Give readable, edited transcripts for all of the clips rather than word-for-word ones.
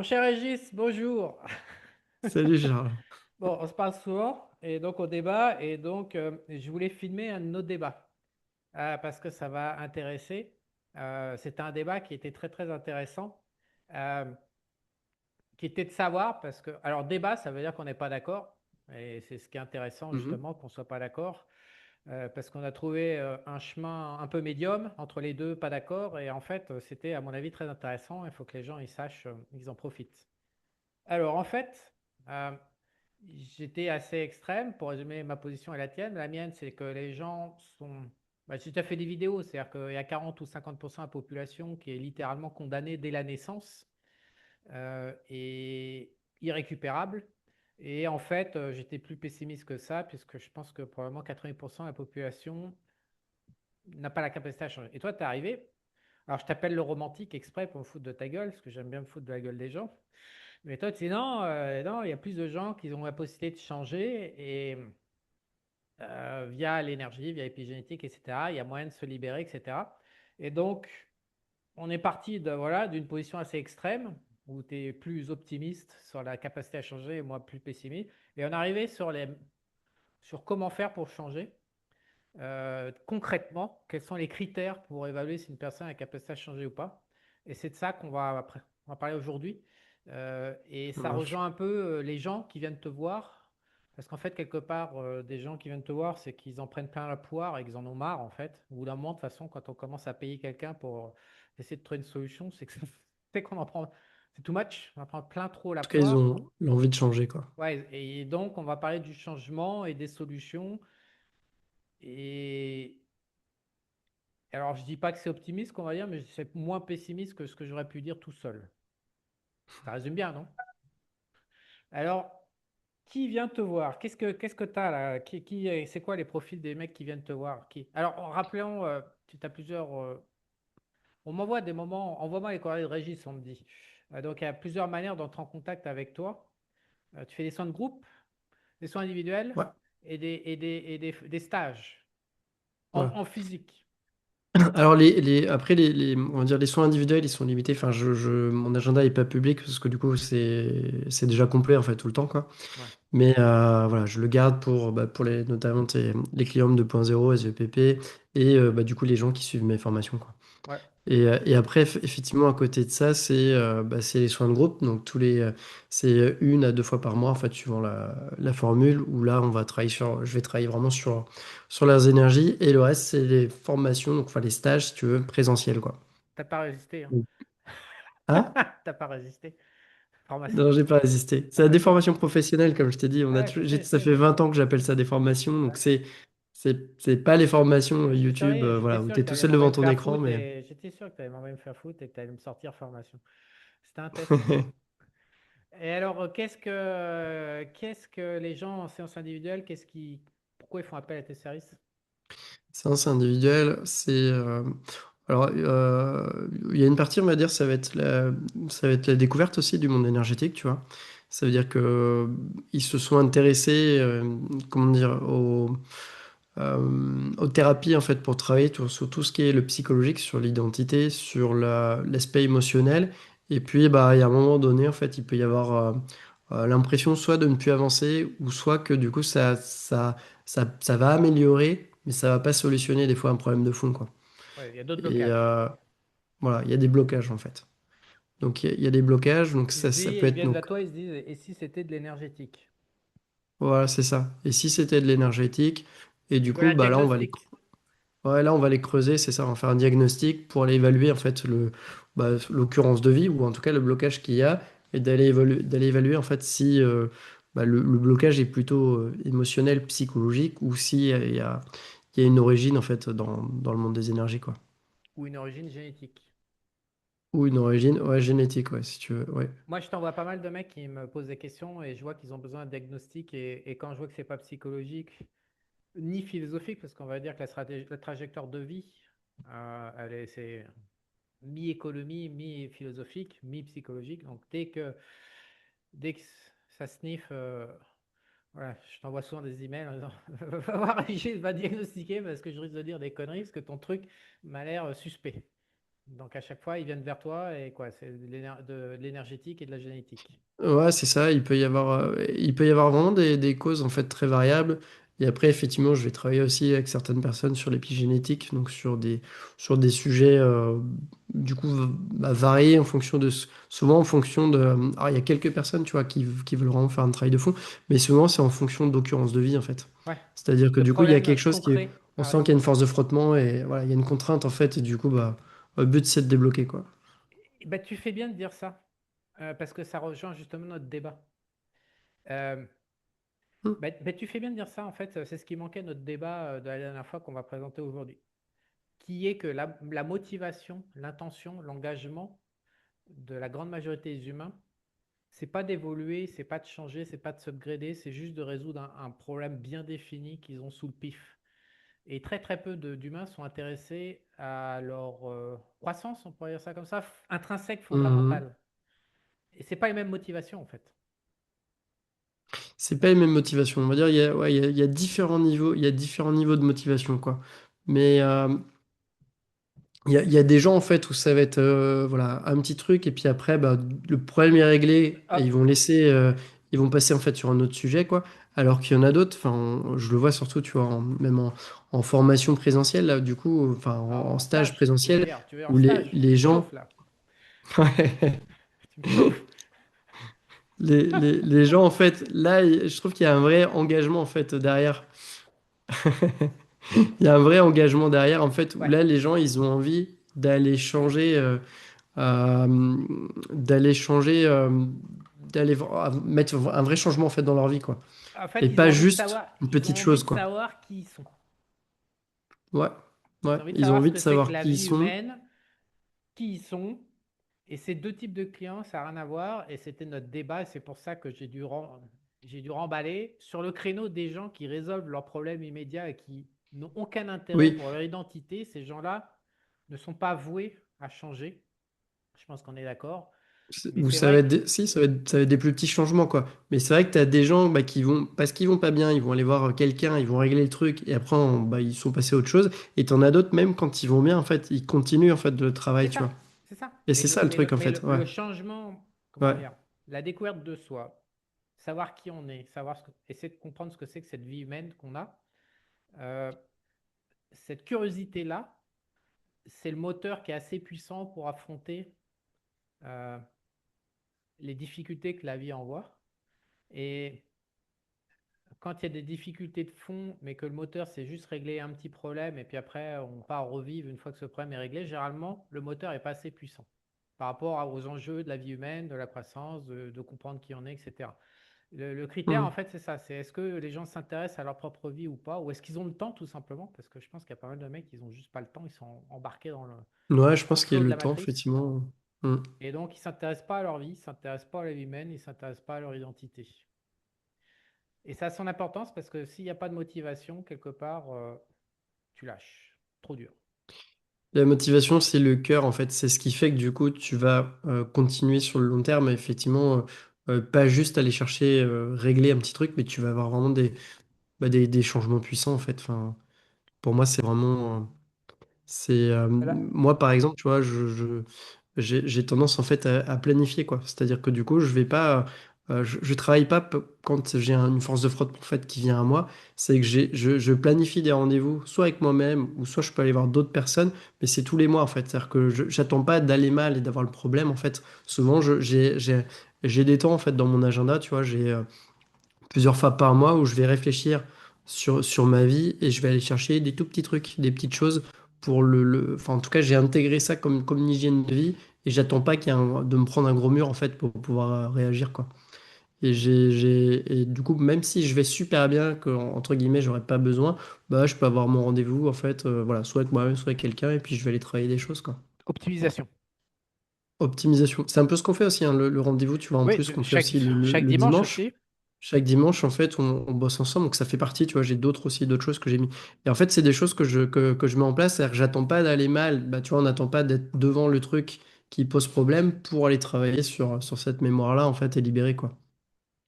Mon cher Régis, bonjour. Salut Charles. Bon, on se parle souvent et donc au débat et donc je voulais filmer un de nos débats parce que ça va intéresser. C'était un débat qui était très très intéressant, euh, qui était de savoir parce que alors débat ça veut dire qu'on n'est pas d'accord et c'est ce qui est intéressant Mhm. justement qu'on soit pas d'accord parce qu'on a trouvé un chemin un peu médium entre les deux pas d'accord et en fait c'était à mon avis très intéressant. Il faut que les gens ils sachent, ils en profitent. Alors, en fait, euh, j'étais assez extrême pour résumer ma position et la tienne. La mienne, c'est que les gens sont. Bah, j'ai déjà fait des vidéos, c'est-à-dire qu'il y a 40 ou 50% de la population qui est littéralement condamnée dès la naissance et irrécupérable. Et en fait, j'étais plus pessimiste que ça, puisque je pense que probablement 80% de la population n'a pas la capacité à changer. Et toi, tu es arrivé. Alors, je t'appelle le romantique exprès pour me foutre de ta gueule, parce que j'aime bien me foutre de la gueule des gens. Mais toi, tu dis non, non, il y a plus de gens qui ont la possibilité de changer et via l'énergie, via l'épigénétique, etc. Il y a moyen de se libérer, etc. Et donc, on est parti de, voilà, d'une position assez extrême où tu es plus optimiste sur la capacité à changer et moi plus pessimiste. Et on est arrivé sur comment faire pour changer. Concrètement, quels sont les critères pour évaluer si une personne a la capacité à changer ou pas. Et c'est de ça on va parler aujourd'hui. Et Ça ça marche. rejoint un peu les gens qui viennent te voir. Parce qu'en fait, quelque part, des gens qui viennent te voir, c'est qu'ils en prennent plein la poire et qu'ils en ont marre, en fait. Au bout d'un moment, de toute façon, quand on commence à payer quelqu'un pour essayer de trouver une solution, c'est que c'est qu'on en prend, c'est too much, on en prend plein trop la En tout cas, ils poire. ont l'envie de changer, quoi. Ouais, et donc, on va parler du changement et des solutions. Et, alors, je dis pas que c'est optimiste qu'on va dire, mais c'est moins pessimiste que ce que j'aurais pu dire tout seul. Ça résume bien, non? Alors, qui vient te voir? Qu'est-ce que tu as là? C'est quoi les profils des mecs qui viennent te voir? Alors, rappelons, tu as plusieurs. On m'envoie des moments, envoie-moi les coordonnées de Régis, on me dit. Donc, il y a plusieurs manières d'entrer en contact avec toi. Tu fais des soins de groupe, des soins individuels Ouais, et des stages ouais. en physique. Alors, après, on va dire, les soins individuels, ils sont limités. Enfin, mon agenda n'est pas public parce que du coup, c'est déjà complet, en fait, tout le temps, quoi. Ouais. Mais voilà, je le garde pour notamment les clients de 2.0, SVPP, et du coup, les gens qui suivent mes formations, quoi. Ouais. Et après, effectivement, à côté de ça, c'est les soins de groupe. Donc, c'est une à deux fois par mois, en fait, suivant la formule, où là, je vais travailler vraiment sur leurs énergies. Et le reste, c'est les formations, donc, enfin, les stages, si tu veux, présentiels, quoi. T'as pas résisté, hein? Donc, ah? T'as pas résisté. Formation. Non, j'ai pas résisté. C'est la Ah, ok. déformation professionnelle, comme je t'ai dit. Ouais, je sais, je Ça sais, fait je sais. 20 ans que j'appelle ça des formations. Donc, Ouais. c'est pas les formations YouTube, J'étais voilà, où sûr tu que es tu tout allais seul m'envoyer devant me ton faire écran, foutre mais. et j'étais sûr que tu allais m'envoyer me faire foutre et que tu allais me sortir formation. C'était un test. Et alors, qu'est-ce que les gens en séance individuelle, pourquoi ils font appel à tes services? Séance individuelle, alors, il y a une partie, on va dire, ça va être la découverte aussi du monde énergétique, tu vois. Ça veut dire que ils se sont intéressés, comment dire, aux thérapies, en fait, pour travailler sur tout ce qui est le psychologique, sur l'identité, sur l'aspect émotionnel. Et puis, bah, il y a un moment donné, en fait, il peut y avoir l'impression soit de ne plus avancer, ou soit que du coup, ça va améliorer, mais ça va pas solutionner des fois un problème de fond, quoi. Ouais, il y a d'autres Et blocages. voilà, il y a des blocages, en fait. Donc, il y a des blocages, donc ça peut Ils être viennent donc, vers toi, ils se disent, et si c'était de l'énergétique? voilà, c'est ça. Et si c'était de l'énergétique, et du coup, Voilà, bah là, diagnostic. ouais, là, on va les creuser, c'est ça, on va faire un diagnostic pour aller évaluer en fait l'occurrence de vie ou en tout cas le blocage qu'il y a et d'aller évaluer en fait si le blocage est plutôt émotionnel, psychologique ou si il y a une origine en fait dans le monde des énergies quoi. Ou une origine génétique. Ou une origine ouais, génétique, ouais, si tu veux. Ouais. Moi, je t'envoie pas mal de mecs qui me posent des questions et je vois qu'ils ont besoin de diagnostic et quand je vois que c'est pas psychologique ni philosophique, parce qu'on va dire que la trajectoire de vie, c'est mi-économie, mi-philosophique, mi-psychologique. Donc dès que ça sniffe, voilà, je t'envoie souvent des emails en disant va voir Régis, va diagnostiquer parce que je risque de dire des conneries, parce que ton truc m'a l'air suspect. Donc à chaque fois, ils viennent vers toi et quoi? C'est de l'énergétique et de la génétique. Ouais, c'est ça. Il peut y avoir vraiment des causes en fait très variables. Et après, effectivement, je vais travailler aussi avec certaines personnes sur l'épigénétique, donc sur des sujets du coup variés en fonction souvent en fonction de. Alors, il y a quelques personnes, tu vois, qui veulent vraiment faire un travail de fond, mais souvent c'est en fonction d'occurrence de vie en fait. Ouais. C'est-à-dire que De du coup, il y a problèmes quelque chose concrets on à sent qu'il y a une résoudre. force de frottement et voilà, il y a une contrainte en fait, et du coup, bah, le but c'est de débloquer quoi. Eh ben, tu fais bien de dire ça, parce que ça rejoint justement notre débat. Euh, Hmm. tu fais bien de dire ça, en fait, c'est ce qui manquait à notre débat de la dernière fois qu'on va présenter aujourd'hui, qui est que la motivation, l'intention, l'engagement de la grande majorité des humains, c'est pas d'évoluer, c'est pas de changer, c'est pas de s'upgrader, c'est juste de résoudre un problème bien défini qu'ils ont sous le pif. Et très très peu d'humains sont intéressés à leur croissance, on pourrait dire ça comme ça, intrinsèque, Mhm. fondamentale. Et c'est pas les mêmes motivations en fait. C'est pas les mêmes motivations. On va dire, il y a différents niveaux, il y a différents niveaux de motivation, quoi. Mais il y a des gens, en fait, où ça va être voilà, un petit truc, et puis après, bah, le problème est réglé, et Hop. ils vont passer, en fait, sur un autre sujet, quoi. Alors qu'il y en a d'autres, enfin, je le vois surtout, tu vois, en formation présentielle, là, du coup, enfin, en En stage stage, présentiel, tu veux dire en où stage, les tu me gens, chauffes là. Tu me chauffes. les gens, en fait, là, je trouve qu'il y a un vrai engagement, en fait, derrière. Il y a un vrai engagement derrière, en fait, où Ouais. là, les gens, ils ont envie d'aller changer, euh, d'aller changer, mettre un vrai changement, en fait, dans leur vie, quoi. En fait, Et ils ont pas envie de juste savoir, une ils ont petite envie chose, de quoi. savoir qui ils sont. Ouais, ouais. Ils ont envie de Ils ont savoir ce envie de que c'est que savoir la qui ils vie sont. humaine, qui ils sont. Et ces deux types de clients, ça n'a rien à voir. Et c'était notre débat. Et c'est pour ça que j'ai dû remballer sur le créneau des gens qui résolvent leurs problèmes immédiats et qui n'ont aucun intérêt Oui, pour leur identité. Ces gens-là ne sont pas voués à changer. Je pense qu'on est d'accord. Mais ou c'est ça va vrai être que si, ça va être des plus petits changements, quoi. Mais c'est vrai que tu as des gens bah, qui vont, parce qu'ils vont pas bien, ils vont aller voir quelqu'un, ils vont régler le truc, et après, bah, ils sont passés à autre chose. Et t'en as d'autres, même quand ils vont bien, en fait, ils continuent, en fait, le travail, c'est tu vois. ça. C'est ça. Et c'est ça le truc, en fait, ouais. Le changement, comment Ouais. dire, la découverte de soi, savoir qui on est, essayer de comprendre ce que c'est que cette vie humaine qu'on a, euh, cette curiosité-là, c'est le moteur qui est assez puissant pour affronter euh, les difficultés que la vie envoie. Et quand il y a des difficultés de fond, mais que le moteur, c'est juste régler un petit problème, et puis après, on part revivre une fois que ce problème est réglé, généralement, le moteur n'est pas assez puissant par rapport aux enjeux de la vie humaine, de la croissance, de comprendre qui on est, etc. Le critère, en Mm. fait, c'est ça. C'est est-ce que les gens s'intéressent à leur propre vie ou pas, ou est-ce qu'ils ont le temps, tout simplement, parce que je pense qu'il y a pas mal de mecs qui n'ont juste pas le temps, ils sont embarqués dans Ouais, le je pense qu'il y flow a de le la temps, matrice. effectivement. Mm. Et donc, ils ne s'intéressent pas à leur vie, ils ne s'intéressent pas à la vie humaine, ils ne s'intéressent pas à leur identité. Et ça a son importance parce que s'il n'y a pas de motivation, quelque part, tu lâches. Trop dur. La motivation, c'est le cœur, en fait. C'est ce qui fait que, du coup, tu vas continuer sur le long terme, effectivement, pas juste aller chercher, régler un petit truc, mais tu vas avoir vraiment des changements puissants, en fait. Enfin, pour moi, c'est vraiment. Voilà. Moi, par exemple, tu vois, j'ai tendance en fait à planifier quoi. C'est-à-dire que du coup, je vais pas, je travaille pas quand j'ai une force de fraude en fait qui vient à moi. C'est que je planifie des rendez-vous, soit avec moi-même, ou soit je peux aller voir d'autres personnes, mais c'est tous les mois en fait. C'est-à-dire que j'attends pas d'aller mal et d'avoir le problème en fait. Souvent, j'ai des temps en fait dans mon agenda, tu vois, j'ai plusieurs fois par mois où je vais réfléchir sur ma vie et je vais aller chercher des tout petits trucs, des petites choses pour Enfin, en tout cas, j'ai intégré ça comme une hygiène de vie et j'attends pas de me prendre un gros mur, en fait, pour pouvoir réagir, quoi. Et du coup, même si je vais super bien, que, entre guillemets, j'aurais pas besoin, bah, je peux avoir mon rendez-vous, en fait, voilà, soit avec moi-même, soit avec quelqu'un et puis je vais aller travailler des choses, quoi. Optimisation. Optimisation. C'est un peu ce qu'on fait aussi, hein, le rendez-vous, tu vois, en Oui, plus, qu'on fait aussi chaque le dimanche dimanche. aussi. Chaque dimanche, en fait, on bosse ensemble, donc ça fait partie, tu vois, j'ai d'autres choses que j'ai mis. Et en fait, c'est des choses que je mets en place, c'est-à-dire que j'attends pas d'aller mal, bah, tu vois, on n'attend pas d'être devant le truc qui pose problème pour aller travailler sur cette mémoire-là, en fait, et libérer, quoi.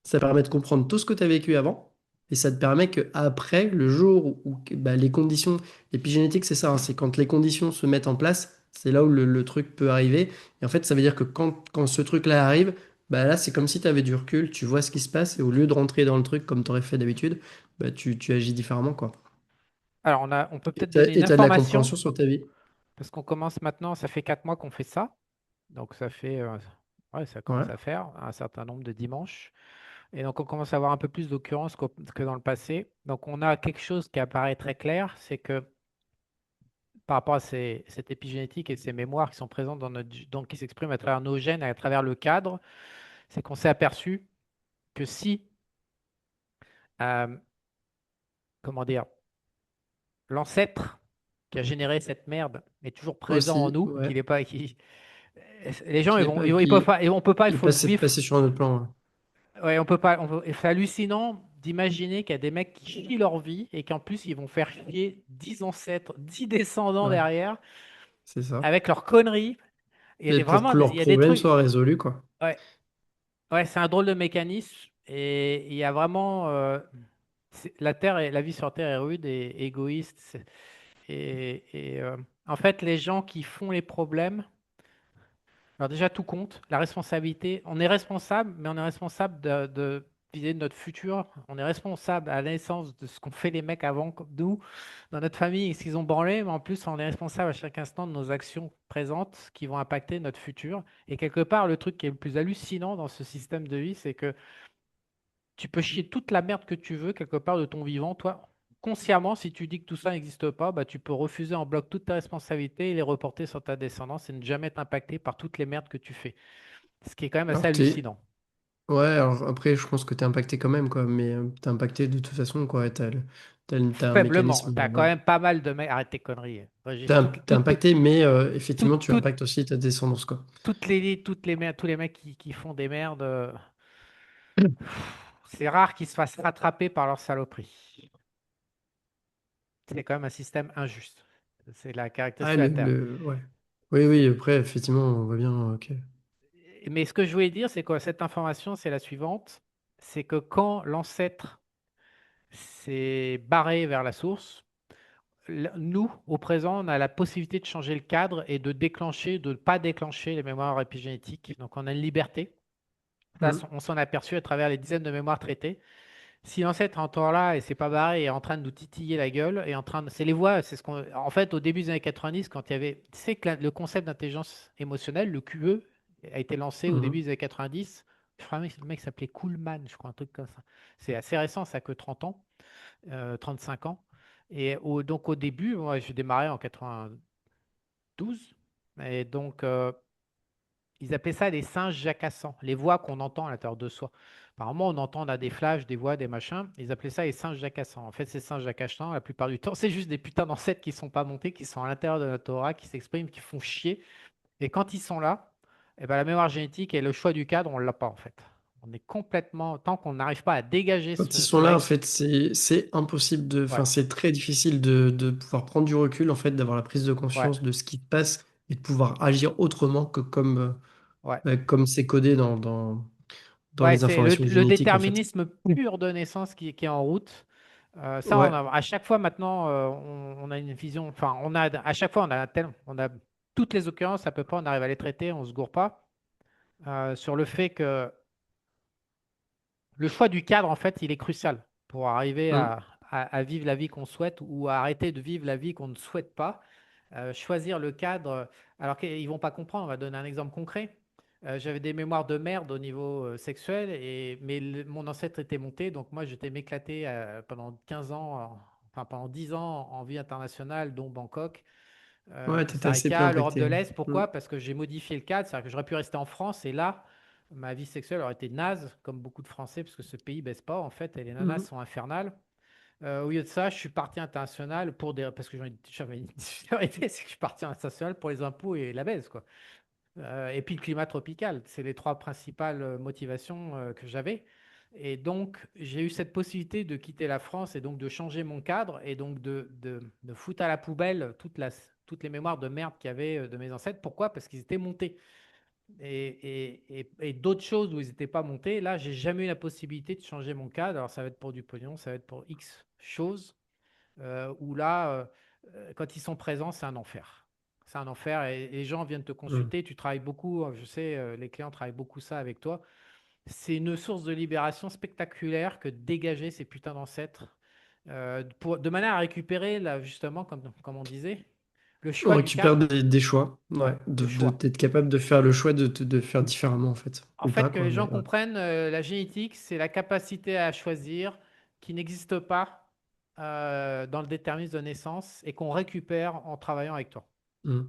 Ça permet de comprendre tout ce que tu as vécu avant, et ça te permet que après, le jour où bah, les conditions, l'épigénétique, c'est ça, hein, c'est quand les conditions se mettent en place, C'est là où le truc peut arriver. Et en fait, ça veut dire que quand ce truc-là arrive, bah là, c'est comme si tu avais du recul, tu vois ce qui se passe, et au lieu de rentrer dans le truc comme tu aurais fait d'habitude, bah tu agis différemment, quoi. Alors, on peut Et peut-être donner une t'as de la information, compréhension sur ta vie. parce qu'on commence maintenant, ça fait 4 mois qu'on fait ça. Donc, ouais, ça Ouais. commence à faire un certain nombre de dimanches. Et donc, on commence à avoir un peu plus d'occurrences que dans le passé. Donc, on a quelque chose qui apparaît très clair, c'est que par rapport à cette épigénétique et ces mémoires qui sont présentes donc qui s'expriment à travers nos gènes et à travers le cadre, c'est qu'on s'est aperçu que si, euh, comment dire, l'ancêtre qui a généré cette merde est toujours présent en Aussi, nous, ouais. les gens, Qui est pas, ils peuvent qui pas, on peut pas, il est faut le passé, vivre. passé sur un autre plan. Ouais. Ouais, on peut pas. Et c'est hallucinant d'imaginer qu'il y a des mecs qui chient leur vie et qu'en plus ils vont faire chier 10 ancêtres, 10 descendants Ouais, derrière c'est ça. avec leurs conneries. Et pour Vraiment, que il leur y a des problème trucs. soit résolu, quoi. Ouais, ouais, c'est un drôle de mécanisme et il y a vraiment la vie sur Terre est rude et égoïste. En fait, les gens qui font les problèmes. Alors déjà, tout compte, la responsabilité. On est responsable, mais on est responsable de viser notre futur. On est responsable à la naissance de ce qu'ont fait les mecs avant comme nous, dans notre famille, et ce qu'ils ont branlé, mais en plus, on est responsable à chaque instant de nos actions présentes qui vont impacter notre futur. Et quelque part, le truc qui est le plus hallucinant dans ce système de vie, c'est que tu peux chier toute la merde que tu veux quelque part de ton vivant. Toi, consciemment, si tu dis que tout ça n'existe pas, bah, tu peux refuser en bloc toutes tes responsabilités et les reporter sur ta descendance et ne jamais être impacté par toutes les merdes que tu fais. Ce qui est quand même assez Alors, hallucinant. ouais, alors après, je pense que t'es impacté quand même, quoi. Mais t'es impacté de toute façon, quoi. T'as un Faiblement. mécanisme. Tu as quand même pas mal de mecs. Arrête tes conneries. Régis. T'es impacté, mais effectivement, tu Toutes, impactes aussi ta descendance, quoi. tous les mecs qui font des merdes, c'est rare qu'ils se fassent rattraper par leur saloperie. C'est quand même un système injuste. C'est la Ah, caractéristique de la Terre. ouais. Oui, oui, après, effectivement, on voit bien, ok. Mais ce que je voulais dire, c'est que cette information, c'est la suivante. C'est que quand l'ancêtre s'est barré vers la source, nous, au présent, on a la possibilité de changer le cadre et de déclencher, de ne pas déclencher les mémoires épigénétiques. Donc, on a une liberté. Ça, Hmm. on s'en est aperçu à travers les dizaines de mémoires traitées. Si l'ancêtre est encore là et c'est pas barré et est en train de nous titiller la gueule et c'est les voix, c'est ce qu'on, en fait, au début des années 90, quand il y avait, tu sais que le concept d'intelligence émotionnelle, le QE, a été lancé au début Mhm. des années 90. Je crois que le mec s'appelait Kuhlman, je crois, un truc comme ça. C'est assez récent, ça a que 30 ans, 35 ans. Donc au début, moi, j'ai démarré en 92. Et donc, ils appelaient ça les singes jacassants, les voix qu'on entend à l'intérieur de soi. Apparemment, on a des flashs, des voix, des machins. Ils appelaient ça les singes jacassants. En fait, ces singes jacassants, la plupart du temps, c'est juste des putains d'ancêtres qui ne sont pas montés, qui sont à l'intérieur de notre aura, qui s'expriment, qui font chier. Et quand ils sont là, eh ben, la mémoire génétique et le choix du cadre, on ne l'a pas en fait. On est complètement, tant qu'on n'arrive pas à dégager Quand ils ce sont là, en mec, fait, c'est impossible ouais, enfin, c'est très difficile de pouvoir prendre du recul, en fait, d'avoir la prise de ouais, conscience de ce qui se passe et de pouvoir agir autrement que ouais. comme c'est codé dans Ouais, les c'est informations le génétiques, en fait. déterminisme pur de naissance qui est en route. Ouais, À chaque fois maintenant, on a une vision. Enfin, à chaque fois, on a toutes les occurrences à peu près, on arrive à les traiter, on se gourre pas sur le fait que le choix du cadre, en fait, il est crucial pour arriver mm, à vivre la vie qu'on souhaite ou à arrêter de vivre la vie qu'on ne souhaite pas. Choisir le cadre, alors qu'ils ne vont pas comprendre. On va donner un exemple concret. J'avais des mémoires de merde au niveau sexuel, mais mon ancêtre était monté, donc moi j'étais m'éclater pendant 15 ans, enfin pendant 10 ans en vie internationale, dont Bangkok, ouais, Costa t'étais assez peu Rica, l'Europe impacté. de l'Est. Mm, Pourquoi? Parce que j'ai modifié le cadre, c'est-à-dire que j'aurais pu rester en France et là, ma vie sexuelle aurait été naze, comme beaucoup de Français, parce que ce pays baisse pas en fait, et les nanas mhm. sont infernales. Au lieu de ça, je suis parti international parce que j'avais une difficulté, c'est que je suis parti international pour les impôts et la baisse, quoi. Et puis le climat tropical, c'est les trois principales motivations que j'avais. Et donc, j'ai eu cette possibilité de quitter la France et donc de changer mon cadre et donc de foutre à la poubelle toutes les mémoires de merde qu'il y avait de mes ancêtres. Pourquoi? Parce qu'ils étaient montés. Et d'autres choses où ils n'étaient pas montés, là, j'ai jamais eu la possibilité de changer mon cadre. Alors, ça va être pour du pognon, ça va être pour X choses, où là, quand ils sont présents, c'est un enfer. C'est un enfer et les gens viennent te Mm. consulter. Tu travailles beaucoup, je sais, les clients travaillent beaucoup ça avec toi. C'est une source de libération spectaculaire que de dégager ces putains d'ancêtres de manière à récupérer, là, justement, comme on disait, le On choix du récupère calme. des choix, Ouais, ouais, le choix. d'être capable de faire le choix de faire différemment, en fait. En Ou pas, fait, que quoi, les mais gens ouais. comprennent, la génétique, c'est la capacité à choisir qui n'existe pas dans le déterminisme de naissance et qu'on récupère en travaillant avec toi. Mm.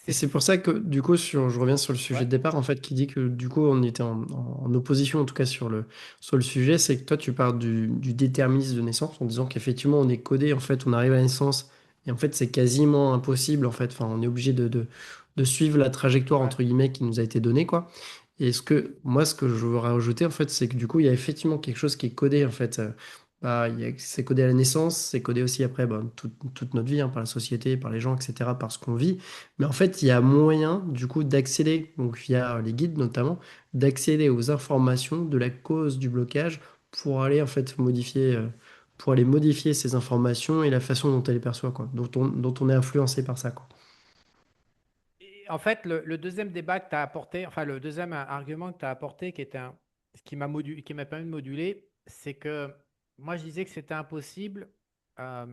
Et C'est c'est pour ça que, du coup, je reviens sur le sujet ouais, de départ, en fait, qui dit que, du coup, on était en opposition, en tout cas, sur le sujet, c'est que toi, tu pars du déterminisme de naissance, en disant qu'effectivement, on est codé, en fait, on arrive à la naissance, et en fait, c'est quasiment impossible, en fait, enfin, on est obligé de suivre la trajectoire, ouais. entre guillemets, qui nous a été donnée, quoi. Et moi, ce que je veux rajouter, en fait, c'est que, du coup, il y a effectivement quelque chose qui est codé, en fait. Bah, c'est codé à la naissance, c'est codé aussi après, bah, toute notre vie, hein, par la société, par les gens, etc., par ce qu'on vit. Mais en fait, il y a moyen, du coup, d'accéder, donc via les guides notamment, d'accéder aux informations de la cause du blocage pour aller en fait pour aller modifier ces informations et la façon dont elle les perçoit, quoi, dont on est influencé par ça, quoi. Et en fait, le deuxième débat que tu as apporté, enfin le deuxième argument que tu as apporté, ce qui m'a permis de moduler, c'est que moi je disais que c'était impossible. euh,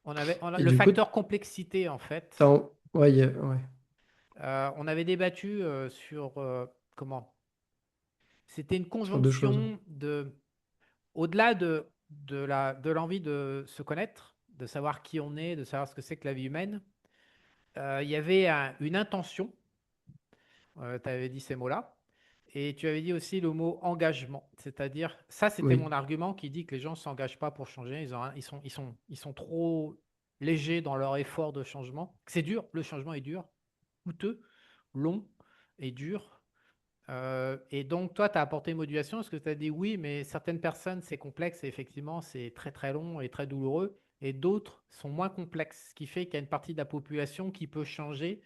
Et le du coup, facteur complexité, en fait, ouais, ouais, on avait débattu sur comment? C'était une sur deux choses. conjonction au-delà de l'envie de se connaître, de savoir qui on est, de savoir ce que c'est que la vie humaine, il y avait une intention. Tu avais dit ces mots-là. Et tu avais dit aussi le mot engagement. C'est-à-dire, ça, c'était Oui. mon argument qui dit que les gens ne s'engagent pas pour changer. Ils sont trop légers dans leur effort de changement. C'est dur, le changement est dur, coûteux, long et dur. Et donc, toi, tu as apporté une modulation parce que tu as dit oui, mais certaines personnes, c'est complexe et effectivement, c'est très très long et très douloureux. Et d'autres sont moins complexes, ce qui fait qu'il y a une partie de la population qui peut changer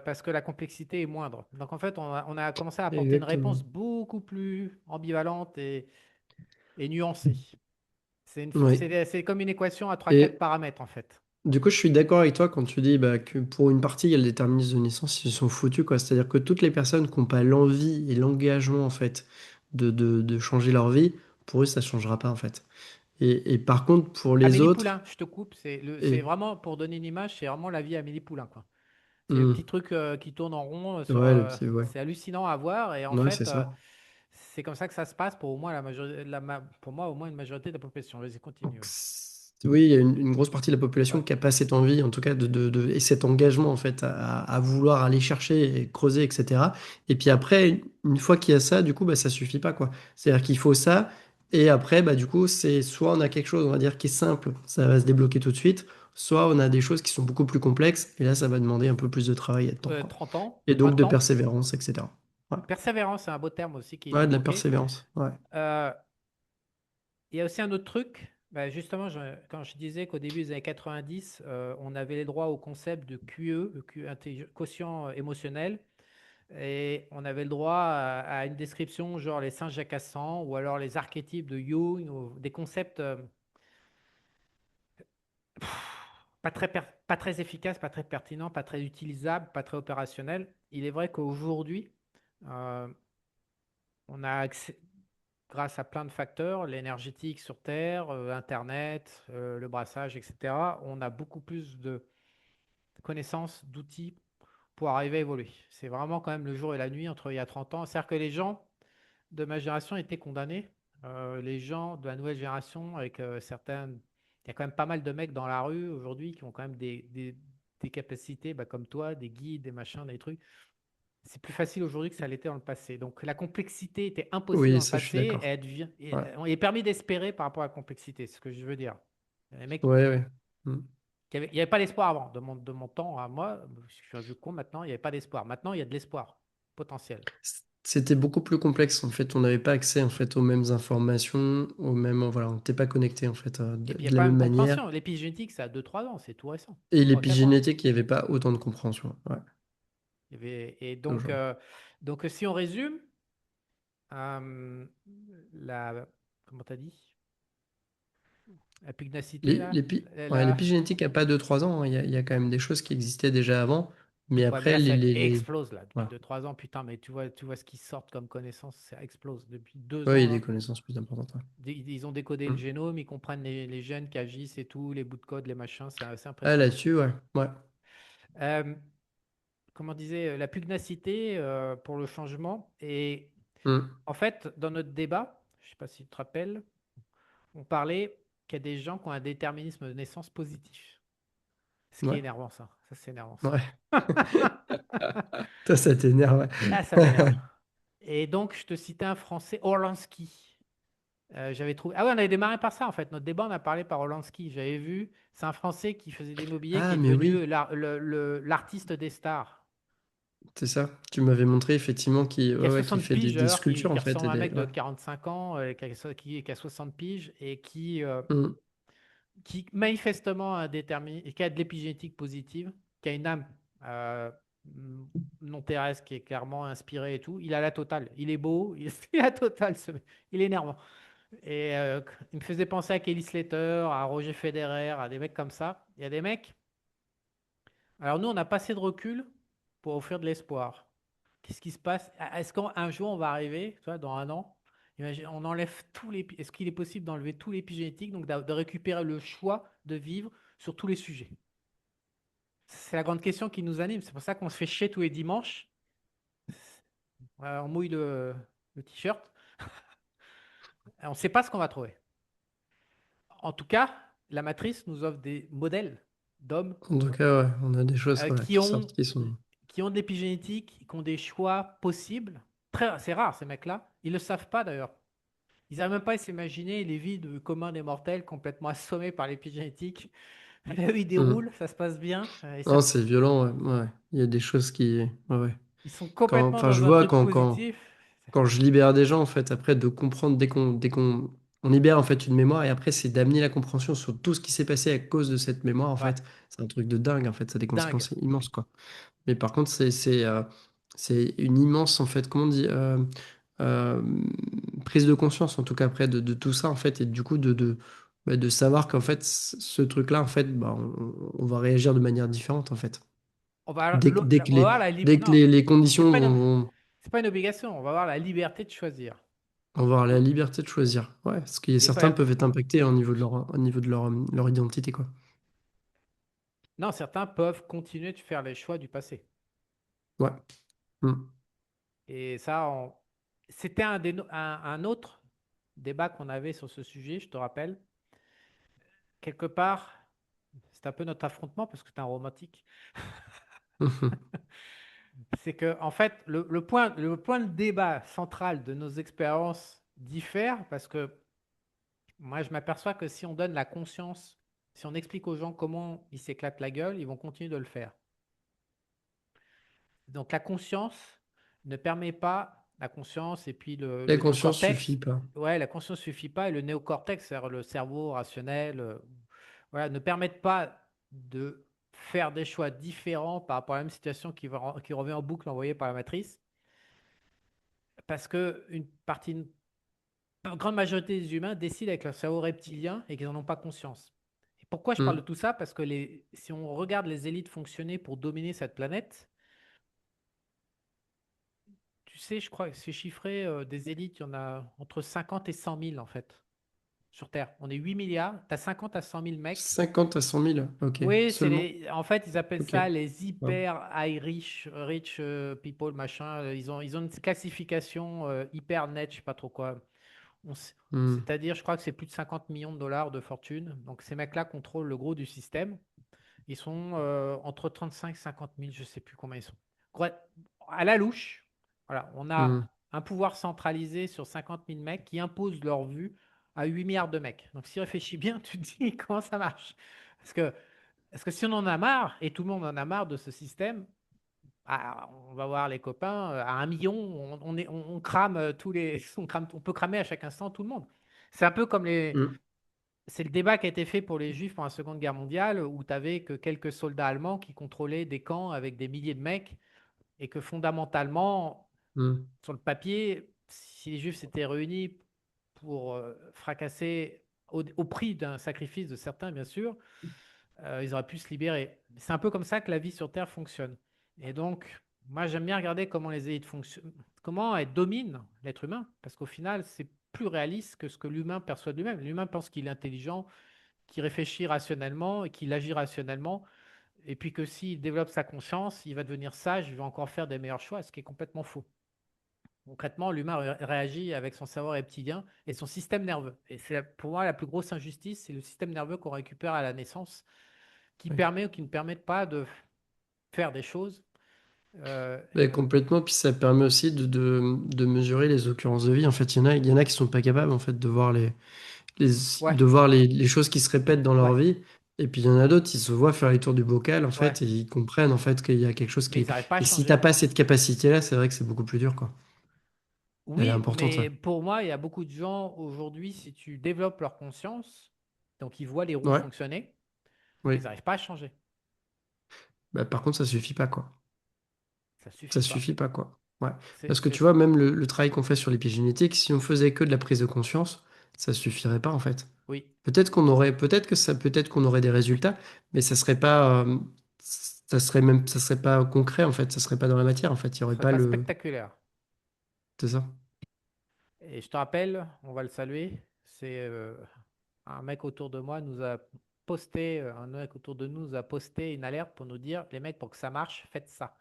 parce que la complexité est moindre. Donc, en fait, on a commencé à apporter une Exactement. réponse beaucoup plus ambivalente et nuancée. Oui. C'est comme une équation à trois quatre Et paramètres, en fait. du coup, je suis d'accord avec toi quand tu dis bah, que pour une partie, il y a le déterminisme de naissance, ils sont foutus, quoi. C'est-à-dire que toutes les personnes qui n'ont pas l'envie et l'engagement, en fait, de changer leur vie, pour eux, ça ne changera pas, en fait. Et par contre, pour les Amélie autres, Poulain, je te coupe, c'est et, vraiment, pour donner une image, c'est vraiment la vie Amélie Poulain, quoi. C'est le petit hmm, truc qui tourne en rond ouais, le petit, ouais. c'est hallucinant à voir et en Ouais, c'est fait, ça. c'est comme ça que ça se passe pour au moins la majorité, pour moi, au moins une majorité de la population. Vas-y, continue. Donc, oui, il y a une grosse partie de la population Ouais. qui n'a pas cette envie, en tout cas, et cet engagement, en fait, à vouloir aller chercher et creuser, etc. Et puis après, une fois qu'il y a ça, du coup, bah, ça suffit pas, quoi. C'est-à-dire qu'il faut ça, et après, bah, du coup, c'est soit on a quelque chose, on va dire, qui est simple, ça va se débloquer tout de suite, soit on a des choses qui sont beaucoup plus complexes, et là, ça va demander un peu plus de travail et de temps, quoi. 30 ans, Et donc 20 de ans. persévérance, etc. Ouais, Persévérance, c'est un beau terme aussi qui est ouais, de la évoqué. persévérance, ouais. Euh, il y a aussi un autre truc. Bah, justement, quand je disais qu'au début des années 90, on avait les droits au concept de QE, quotient émotionnel. Et on avait le droit à une description genre les singes jacassants ou alors les archétypes de Jung, ou des concepts pas très efficaces, pas très pertinents, pas très utilisables, pas très opérationnels. Il est vrai qu'aujourd'hui, euh, on a accès, grâce à plein de facteurs, l'énergétique sur Terre, Internet, le brassage, etc., on a beaucoup plus de connaissances, d'outils pour arriver à évoluer. C'est vraiment quand même le jour et la nuit entre il y a 30 ans. C'est-à-dire que les gens de ma génération étaient condamnés. Les gens de la nouvelle génération, avec certaines. Il y a quand même pas mal de mecs dans la rue aujourd'hui qui ont quand même des capacités bah, comme toi, des guides, des machins, des trucs. C'est plus facile aujourd'hui que ça l'était dans le passé. Donc la complexité était impossible dans Oui, le ça, je suis passé et d'accord. Ouais, il est permis d'espérer par rapport à la complexité, c'est ce que je veux dire. Les mecs, ouais, ouais. Hmm. il n'y avait pas d'espoir avant, de mon temps à moi, je suis un vieux con maintenant, il n'y avait pas d'espoir. Maintenant, il y a de l'espoir potentiel. C'était beaucoup plus complexe en fait. On n'avait pas accès en fait aux mêmes informations, aux mêmes voilà, on n'était pas connecté en fait Et puis il n'y a de la pas même même manière. compréhension. L'épigénétique, ça a 2 3 ans, c'est tout récent. Et 3 4 ans. l'épigénétique, il n'y avait pas autant de compréhension. Ouais, Et aujourd'hui. donc, si on résume, euh, la, comment t'as dit? La pugnacité, là, Ouais, là, l'épigénétique n'a pas 2 3 ans, hein. Il y a quand même des choses qui existaient déjà avant. Mais ouais, mais après, là, ça explose, là, depuis voilà. 2 3 ans, putain, mais tu vois ce qui sortent comme connaissances, ça explose. Depuis deux Ouais, il ans, y a là, des connaissances plus importantes. Ouais. ils ont décodé le Mm. génome, ils comprennent les gènes qui agissent et tout, les bouts de code, les machins, c'est assez Ah, impressionnant. là-dessus, ouais. Ouais. Euh, Comment on disait, la pugnacité pour le changement. Et Mm. en fait, dans notre débat, je ne sais pas si tu te rappelles, on parlait qu'il y a des gens qui ont un déterminisme de naissance positif. Ce qui est Ouais. énervant, ça. Ça, c'est énervant, ça. Ouais. Toi, ça t'énerve, Ah, ça ouais. m'énerve. Et donc, je te citais un Français, Orlansky. J'avais trouvé. Ah ouais, on avait démarré par ça, en fait. Notre débat, on a parlé par Orlansky. J'avais vu, c'est un Français qui faisait de l'immobilier, qui Ah, est mais devenu oui, l'artiste des stars. c'est ça. Tu m'avais montré effectivement Qui a qui 60 fait piges, des d'ailleurs, sculptures en qui fait. ressemble Et à un des... mec de ouais. 45 ans, qui a 60 piges, et Mm. qui manifestement a qui a de l'épigénétique positive, qui a une âme euh, non terrestre, qui est clairement inspirée et tout. Il a la totale. Il est beau, il a la totale, ce mec. Il est énervant. Et il me faisait penser à Kelly Slater, à Roger Federer, à des mecs comme ça. Il y a des mecs. Alors nous, on a pas assez de recul pour offrir de l'espoir. Qu'est-ce qui se passe? Est-ce qu'un jour on va arriver, tu vois, dans un an, on enlève tous les. Est-ce qu'il est possible d'enlever tous les épigénétiques, donc de récupérer le choix de vivre sur tous les sujets? C'est la grande question qui nous anime. C'est pour ça qu'on se fait chier tous les dimanches. On mouille le t-shirt. On ne sait pas ce qu'on va trouver. En tout cas, la matrice nous offre des modèles d'hommes En tout cas, ouais, on a des choses voilà, qui qui sortent ont, qui sont. qui ont de l'épigénétique, qui ont des choix possibles. C'est rare, ces mecs-là. Ils ne le savent pas d'ailleurs. Ils n'arrivent même pas à s'imaginer les vies de communs des mortels complètement assommés par l'épigénétique. Eux, ils Mm. déroulent, ça se passe bien. Non, c'est violent, ouais. Ouais. Il y a des choses qui. Ouais, ouais. Ils sont Quand, complètement enfin, je dans un vois truc positif. quand je libère des gens, en fait, après, de comprendre, dès qu'on on libère, en fait, une mémoire, et après, c'est d'amener la compréhension sur tout ce qui s'est passé à cause de cette mémoire, en Ouais, fait, c'est un truc de dingue, en fait, ça a des dingue. conséquences immenses, quoi. Mais par contre, c'est une immense, en fait, comment on dit, euh, prise de conscience, en tout cas, après, de tout ça, en fait, et du coup, de savoir qu'en fait, ce truc-là, en fait, bah, on va réagir de manière différente, en fait. On va voir la Dès que non, les c'est conditions pas vont, c'est pas une obligation. On va avoir la liberté de choisir. avoir la liberté de choisir. Ouais, parce que Des fois, certains peuvent être impactés au niveau de leur identité, quoi. non, certains peuvent continuer de faire les choix du passé. Ouais. Mm. Et ça, c'était un autre débat qu'on avait sur ce sujet, je te rappelle. Quelque part, c'est un peu notre affrontement parce que tu es un romantique. C'est que, en fait, le point de débat central de nos expériences diffère parce que moi, je m'aperçois que si on donne la conscience, si on explique aux gens comment ils s'éclatent la gueule, ils vont continuer de le faire. Donc, la conscience ne permet pas, la conscience et puis La le conscience suffit néocortex, pas. ouais, la conscience ne suffit pas et le néocortex, c'est-à-dire le cerveau rationnel, voilà, ne permettent pas de faire des choix différents par rapport à la même situation qui revient en boucle envoyée par la matrice. Parce que une grande majorité des humains décident avec leur cerveau reptilien et qu'ils n'en ont pas conscience. Et pourquoi je parle de Mm. tout ça? Parce que si on regarde les élites fonctionner pour dominer cette planète, tu sais, je crois que c'est chiffré, des élites, il y en a entre 50 et 100 000 en fait, sur Terre. On est 8 milliards, tu as 50 à 100 000 mecs. 50 à 100 000, ok, Oui, seulement. en fait, ils appellent Ok. ça les Wow. hyper high rich people, machin. Ils ont une classification hyper net, je sais pas trop quoi. Mm. C'est-à-dire, je crois que c'est plus de 50 millions de dollars de fortune. Donc, ces mecs-là contrôlent le gros du système. Ils sont entre 35 et 50 000, je sais plus combien ils sont. À la louche, voilà, on a Mm. un pouvoir centralisé sur 50 000 mecs qui imposent leur vue à 8 milliards de mecs. Donc, si tu réfléchis bien, tu te dis comment ça marche. Parce que si on en a marre, et tout le monde en a marre de ce système, on va voir les copains, à 1 million, on crame tous les. On peut cramer à chaque instant tout le monde. C'est un peu comme Mm. c'est le débat qui a été fait pour les Juifs pendant la Seconde Guerre mondiale, où tu n'avais que quelques soldats allemands qui contrôlaient des camps avec des milliers de mecs, et que fondamentalement, Mm. sur le papier, si les Juifs s'étaient réunis pour fracasser au prix d'un sacrifice de certains, bien sûr, ils auraient pu se libérer. C'est un peu comme ça que la vie sur Terre fonctionne. Et donc, moi, j'aime bien regarder comment les élites fonctionnent, comment elles dominent l'être humain, parce qu'au final, c'est plus réaliste que ce que l'humain perçoit de lui-même. L'humain pense qu'il est intelligent, qu'il réfléchit rationnellement et qu'il agit rationnellement, et puis que s'il développe sa conscience, il va devenir sage, il va encore faire des meilleurs choix, ce qui est complètement faux. Concrètement, l'humain réagit avec son cerveau reptilien et son système nerveux. Et c'est pour moi la plus grosse injustice, c'est le système nerveux qu'on récupère à la naissance, qui Ouais. permet ou qui ne permet pas de faire des choses. Euh, Ben, complètement, puis ça permet aussi de mesurer les occurrences de vie. En fait, il y en a qui sont pas capables en fait de voir les, ouais, de voir les choses qui se répètent dans leur ouais, vie. Et puis il y en a d'autres, ils se voient faire les tours du bocal en ouais. fait et ils comprennent en fait qu'il y a quelque chose Mais qui. ils n'arrivent pas à Et si t'as changer. pas cette capacité-là, c'est vrai que c'est beaucoup plus dur quoi. Elle est Oui, importante, ouais. mais pour moi, il y a beaucoup de gens aujourd'hui, si tu développes leur conscience, donc ils voient les roues Ouais, fonctionner, mais ils oui. n'arrivent pas à changer. Bah, par contre, ça suffit pas quoi. Ça Ça suffit pas. suffit pas quoi. Ouais. C'est, Parce que c'est- tu vois, même le travail qu'on fait sur l'épigénétique, si on faisait que de la prise de conscience, ça suffirait pas en fait. Oui, Peut-être qu'on aurait des résultats, mais ça serait pas concret en fait, ça serait pas dans la matière en fait, il y ce aurait serait pas pas le, spectaculaire. c'est ça. Et je te rappelle, on va le saluer, c'est un mec autour de moi nous a posté, un mec autour de nous nous a posté une alerte pour nous dire, les mecs, pour que ça marche, faites ça.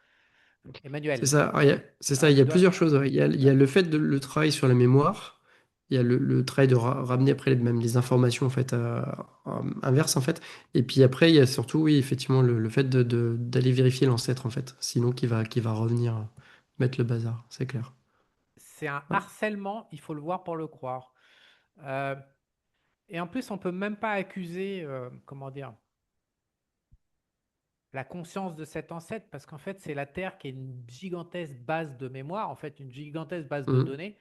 C'est Emmanuel, ça. Alors, c'est ça, ah, il y tu a dois. plusieurs choses, ouais. Il y Ouais. a le fait de le travail sur la mémoire, il y a le travail de ramener après même les informations en fait inverses en fait. Et puis après, il y a surtout, oui, effectivement, le fait d'aller vérifier l'ancêtre en fait. Sinon, qui va revenir mettre le bazar, c'est clair. C'est un Ouais. harcèlement, il faut le voir pour le croire. Euh, et en plus, on peut même pas accuser, comment dire, la conscience de cet ancêtre, parce qu'en fait, c'est la Terre qui est une gigantesque base de mémoire, en fait, une gigantesque base de Mhm. données.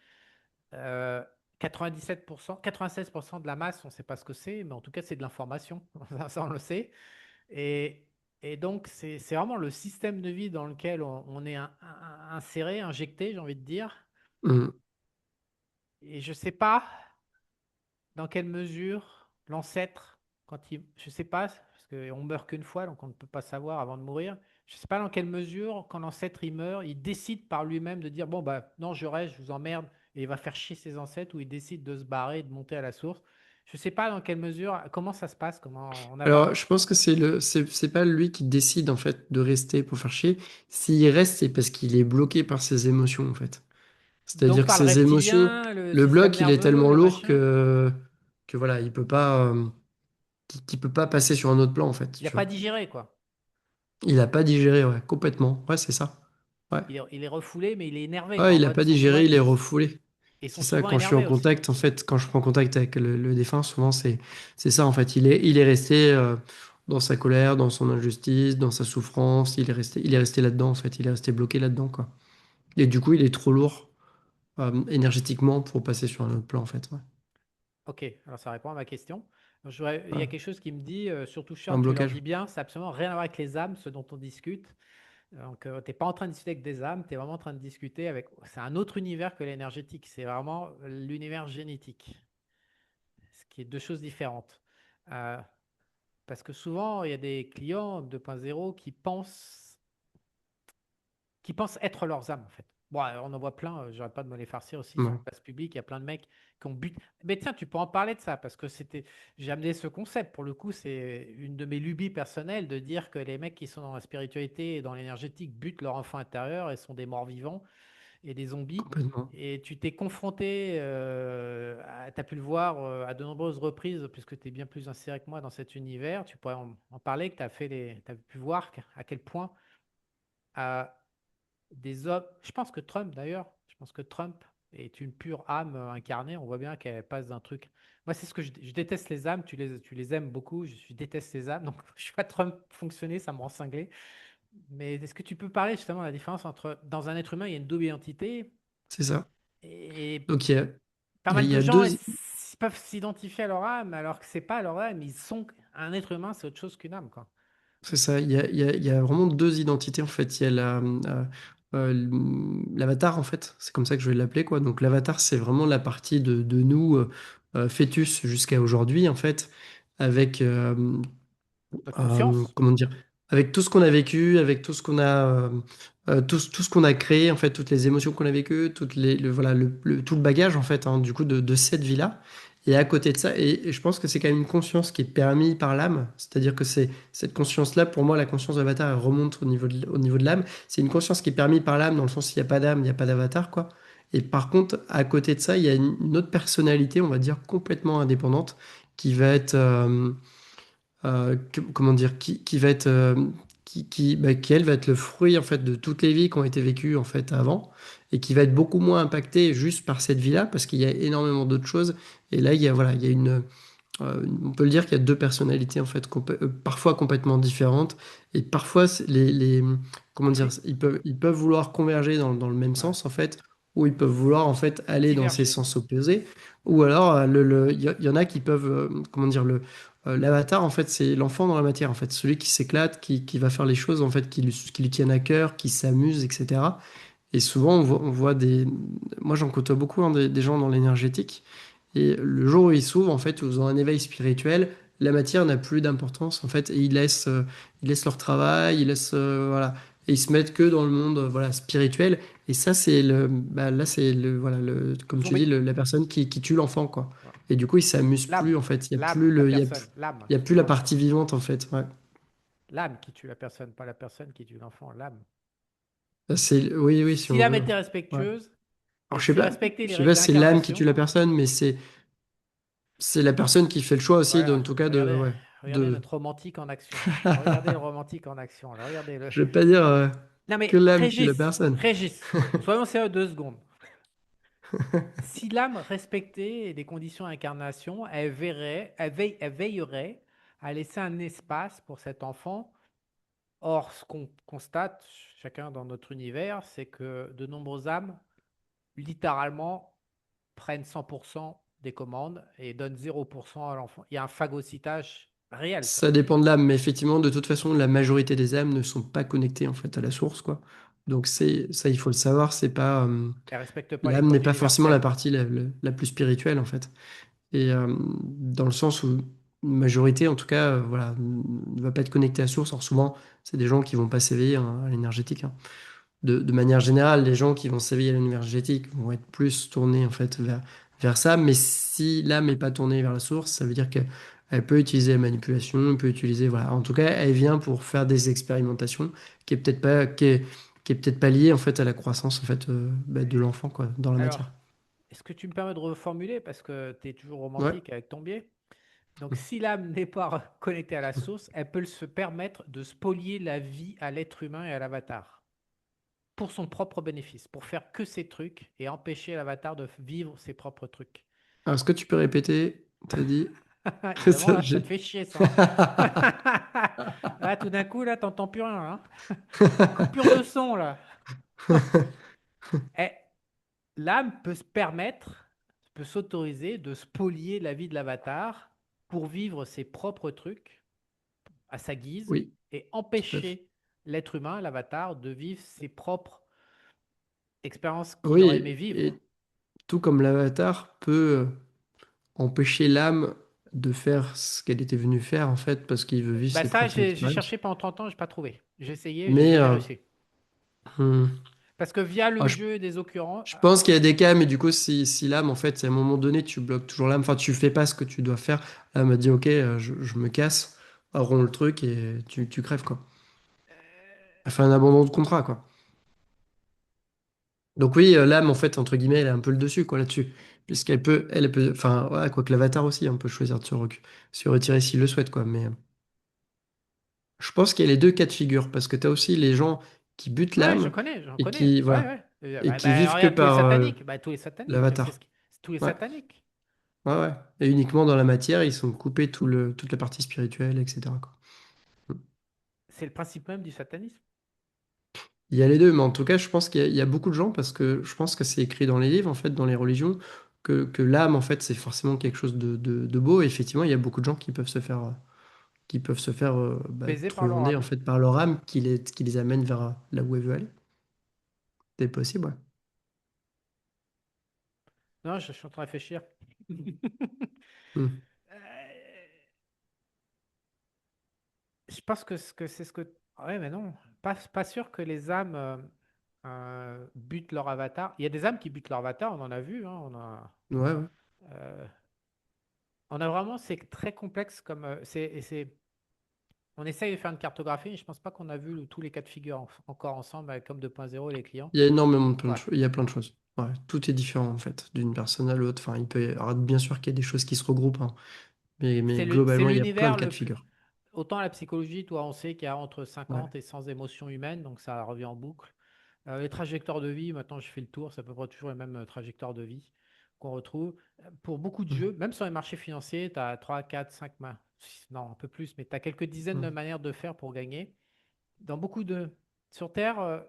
Euh, 97%, 96% de la masse, on ne sait pas ce que c'est, mais en tout cas, c'est de l'information. Ça, on le sait. Et, et donc, c'est vraiment le système de vie dans lequel on est inséré, injecté, j'ai envie de dire. Mhm. Et je ne sais pas dans quelle mesure l'ancêtre, je ne sais pas, parce qu'on meurt qu'une fois, donc on ne peut pas savoir avant de mourir. Je ne sais pas dans quelle mesure, quand l'ancêtre il meurt, il décide par lui-même de dire bon bah non je reste, je vous emmerde, et il va faire chier ses ancêtres, ou il décide de se barrer, de monter à la source. Je ne sais pas dans quelle mesure, comment ça se passe, comment on a. Alors, je pense que c'est pas lui qui décide en fait de rester pour faire chier. S'il reste, c'est parce qu'il est bloqué par ses émotions en fait. Donc C'est-à-dire que par le ses émotions, reptilien, le le système bloc, il est nerveux, tellement le lourd machin, que voilà, qu'il peut pas passer sur un autre plan en fait, il n'a tu pas vois. digéré quoi. Il a pas digéré, ouais, complètement. Ouais, c'est ça. Ouais. Il est refoulé, mais il est énervé quoi. Ouais, En il a mode, pas digéré, il est refoulé. ils sont C'est ça, souvent quand je suis en énervés aussi. contact, en fait, quand je prends contact avec le défunt, souvent c'est ça, en fait. Il est resté dans sa colère, dans son injustice, dans sa souffrance, il est resté là-dedans, en fait. Il est resté bloqué là-dedans, quoi. Et du coup, il est trop lourd énergétiquement pour passer sur un autre plan, en fait. Ouais. Ok, alors ça répond à ma question. Il y a Ouais. quelque chose qui me dit, surtout Un Charles, tu leur blocage. dis bien, c'est absolument rien à voir avec les âmes, ce dont on discute. Donc, tu n'es pas en train de discuter avec des âmes, tu es vraiment en train de discuter avec. C'est un autre univers que l'énergétique, c'est vraiment l'univers génétique, ce qui est deux choses différentes. Euh, Parce que souvent, il y a des clients 2.0 qui pensent être leurs âmes, en fait. Bon, on en voit plein, j'arrête pas de me les farcir aussi sur la Ouais. place publique. Il y a plein de mecs qui ont but. Mais tiens, tu peux en parler de ça, parce que j'ai amené ce concept. Pour le coup, c'est une de mes lubies personnelles de dire que les mecs qui sont dans la spiritualité et dans l'énergétique butent leur enfant intérieur et sont des morts vivants et des zombies. Complètement. Et tu t'es confronté, tu as pu le voir à de nombreuses reprises, puisque tu es bien plus inséré que moi dans cet univers. Tu pourrais en parler, que tu as pu voir à quel point des hommes. Je pense que Trump, d'ailleurs, je pense que Trump est une pure âme incarnée. On voit bien qu'elle passe d'un truc. Moi, c'est ce que je déteste les âmes. Tu les aimes beaucoup. Je déteste les âmes. Donc, je vois Trump fonctionner, ça me rend cinglé. Mais est-ce que tu peux parler justement de la différence entre. Dans un être humain, il y a une double identité. C'est ça. Et Donc, pas mal il y de a gens deux. peuvent s'identifier à leur âme, alors que c'est pas leur âme. Ils sont. Un être humain, c'est autre chose qu'une âme, quoi. C'est ça, il y a vraiment deux identités en fait. Il y a l'avatar en fait, c'est comme ça que je vais l'appeler quoi. Donc l'avatar c'est vraiment la partie de nous. fœtus jusqu'à aujourd'hui, en fait, avec, Notre conscience. comment dire, avec tout ce qu'on a vécu, avec tout ce qu'on a, tout ce qu'on a créé, en fait, toutes les émotions qu'on a vécues, voilà, tout le bagage, en fait, hein, du coup, de cette vie-là. Et à côté de ça, et je pense que c'est quand même une conscience qui est permise par l'âme, c'est-à-dire que c'est cette conscience-là, pour moi, la conscience d'avatar, elle remonte au niveau de l'âme. C'est une conscience qui est permise par l'âme, dans le sens, s'il n'y a pas d'âme, il n'y a pas d'avatar, quoi. Et par contre, à côté de ça, il y a une autre personnalité, on va dire, complètement indépendante, qui va être, comment dire, qui va être, qui, elle va être le fruit en fait de toutes les vies qui ont été vécues en fait avant et qui va être beaucoup moins impactée juste par cette vie-là parce qu'il y a énormément d'autres choses. Et là, il y a voilà, il y a on peut le dire qu'il y a deux personnalités en fait, parfois complètement différentes et parfois comment dire, Oui. ils peuvent vouloir converger dans le même Ouais. sens en fait, ou ils peuvent vouloir en fait aller dans ces Diverger. sens opposés, ou alors il y en a qui peuvent, comment dire, l'avatar en fait c'est l'enfant dans la matière en fait, celui qui s'éclate, qui va faire les choses en fait qui lui tiennent à cœur, qui s'amuse, etc. Et souvent, on voit moi, j'en côtoie beaucoup, hein, des gens dans l'énergétique. Et le jour où ils s'ouvrent, en fait, où ils ont un éveil spirituel, la matière n'a plus d'importance, en fait. Et ils laissent leur travail, voilà. Et ils se mettent que dans le monde, voilà, spirituel. Et ça, là, voilà, comme Ils ont tu dis, mis la personne qui tue l'enfant, quoi. voilà. Et du coup, ils s'amusent plus, L'âme. en fait. L'âme, la Il y a qui plus tue la l'enfant. partie vivante, en fait. Ouais. L'âme qui tue la personne, pas la personne qui tue l'enfant. L'âme. Oui, oui, si Si on l'âme veut. était Ouais. respectueuse, Alors, et si respecter je les sais règles pas si c'est l'âme qui d'incarnation, tue la personne, mais c'est la personne qui fait le choix aussi, voilà, en tout cas, ouais, regardez notre romantique en action. Regardez le romantique en action. Là, regardez-le. je vais pas dire Non que mais l'âme tue la Régis, personne. Régis, soyons sérieux 2 secondes. Si l'âme respectait les conditions d'incarnation, elle veillerait à laisser un espace pour cet enfant. Or, ce qu'on constate, chacun dans notre univers, c'est que de nombreuses âmes, littéralement, prennent 100% des commandes et donnent 0% à l'enfant. Il y a un phagocytage réel, ça. Ça dépend de l'âme, mais effectivement, de toute façon, la majorité des âmes ne sont pas connectées en fait à la source, quoi. Donc c'est ça, il faut le savoir, c'est pas Elle ne respecte pas les l'âme n'est codes pas forcément la universels. partie la plus spirituelle en fait. Et dans le sens où une majorité, en tout cas, voilà, ne va pas être connectée à la source. Alors souvent, c'est des gens qui vont pas s'éveiller, hein, à l'énergétique, hein. De manière générale, les gens qui vont s'éveiller à l'énergétique vont être plus tournés en fait vers ça. Mais si l'âme n'est pas tournée vers la source, ça veut dire qu'elle peut utiliser la manipulation, elle peut utiliser, voilà. En tout cas, elle vient pour faire des expérimentations qui est peut-être pas liée en fait à la croissance en fait, de l'enfant quoi, dans la Alors, matière. est-ce que tu me permets de reformuler parce que tu es toujours Ouais. romantique avec ton biais? Donc, si l'âme n'est pas connectée à la source, elle peut se permettre de spolier la vie à l'être humain et à l'avatar pour son propre bénéfice, pour faire que ses trucs et empêcher l'avatar de vivre ses propres trucs. Alors, est-ce que tu peux répéter? T'as dit. Évidemment, Ça, là, ça te fait chier, ça. Là, tout d'un coup, là, t'entends plus rien, hein. Coupure de son, là. Eh, l'âme peut se permettre, peut s'autoriser de spolier la vie de l'avatar pour vivre ses propres trucs à sa guise Oui, et tout à fait. empêcher l'être humain, l'avatar, de vivre ses propres expériences qu'il aurait aimé Oui, vivre. et tout comme l'avatar peut empêcher l'âme de faire ce qu'elle était venue faire, en fait, parce qu'il veut vivre Bah ses ça, propres j'ai expériences. cherché pendant 30 ans, j'ai pas trouvé. J'ai essayé, j'ai Mais jamais réussi. hmm, Parce que via ah, le jeu des occurrences, je pense qu'il y a des cas, mais du coup, si l'âme, en fait, à un moment donné, tu bloques toujours l'âme, enfin, tu fais pas ce que tu dois faire, l'âme a dit, ok, je me casse, rompt le truc et tu crèves, quoi. Elle fait un abandon de contrat, quoi. Donc oui, l'âme, en fait, entre guillemets, elle a un peu le dessus, quoi, là-dessus. Elle peut, enfin, ouais, quoi que l'avatar aussi, on peut choisir de se retirer s'il le souhaite, quoi. Mais je pense qu'il y a les deux cas de figure, parce que tu as aussi les gens qui butent ouais, l'âme j'en et connais. qui, Ouais, voilà, ouais. et qui Bah, vivent que regarde tous les par sataniques. Bah, tous les sataniques, l'avatar. c'est tous les Ouais, sataniques. ouais, ouais. Et uniquement dans la matière, ils sont coupés toute la partie spirituelle, etc., quoi. C'est le principe même du satanisme. Il y a les deux, mais en tout cas, je pense il y a beaucoup de gens, parce que je pense que c'est écrit dans les livres, en fait, dans les religions, que l'âme, en fait, c'est forcément quelque chose de beau. Et effectivement, il y a beaucoup de gens qui peuvent se faire Baisé par leur troglonder, en âme. fait, par leur âme qui les amène vers là où elle veut aller. C'est possible, ouais. Non, je suis en train de réfléchir. Hmm. Euh, je pense que c'est ce que. Ouais, mais non. Pas sûr que les âmes butent leur avatar. Il y a des âmes qui butent leur avatar, on en a vu. Hein, Ouais, ouais. euh, on a vraiment. C'est très complexe comme. On essaye de faire une cartographie, mais je pense pas qu'on a vu tous les cas de figure encore ensemble avec comme 2.0 et les clients. Il y a énormément de plein de Ouais. choses. Il y a plein de choses. Ouais, tout est différent en fait, d'une personne à l'autre. Enfin, il peut y avoir, bien sûr qu'il y a des choses qui se regroupent, hein. Mais C'est globalement, il y a plein de l'univers cas de le plus. figure. Autant la psychologie, toi, on sait qu'il y a entre Ouais. 50 et 100 émotions humaines, donc ça revient en boucle. Les trajectoires de vie, maintenant je fais le tour, c'est à peu près toujours les mêmes trajectoires de vie qu'on retrouve. Pour beaucoup de Hmm. jeux, même sur les marchés financiers, tu as 3, 4, 5 mains. Non, un peu plus, mais tu as quelques dizaines de Hmm. manières de faire pour gagner. Dans beaucoup de. Sur Terre,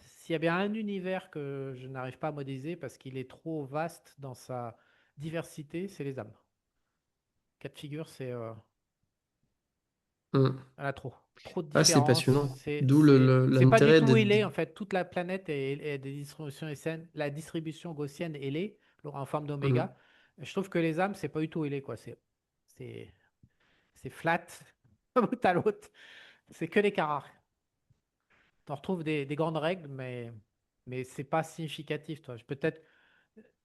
s'il y a bien un univers que je n'arrive pas à modéliser parce qu'il est trop vaste dans sa diversité, c'est les âmes. Cas de figure, Hmm. elle a trop. Trop de Ah, c'est différences. passionnant. D'où C'est pas du l'intérêt tout d'être. ailé, en fait. Toute la planète est des distributions gaussiennes. La distribution gaussienne est ailée, en forme Hmm. d'oméga. Je trouve que les âmes, c'est pas du tout ailé, quoi. C'est, c'est flat, d'un bout à l'autre. C'est que des carats. On retrouve des grandes règles, mais c'est pas significatif, toi. Peut-être,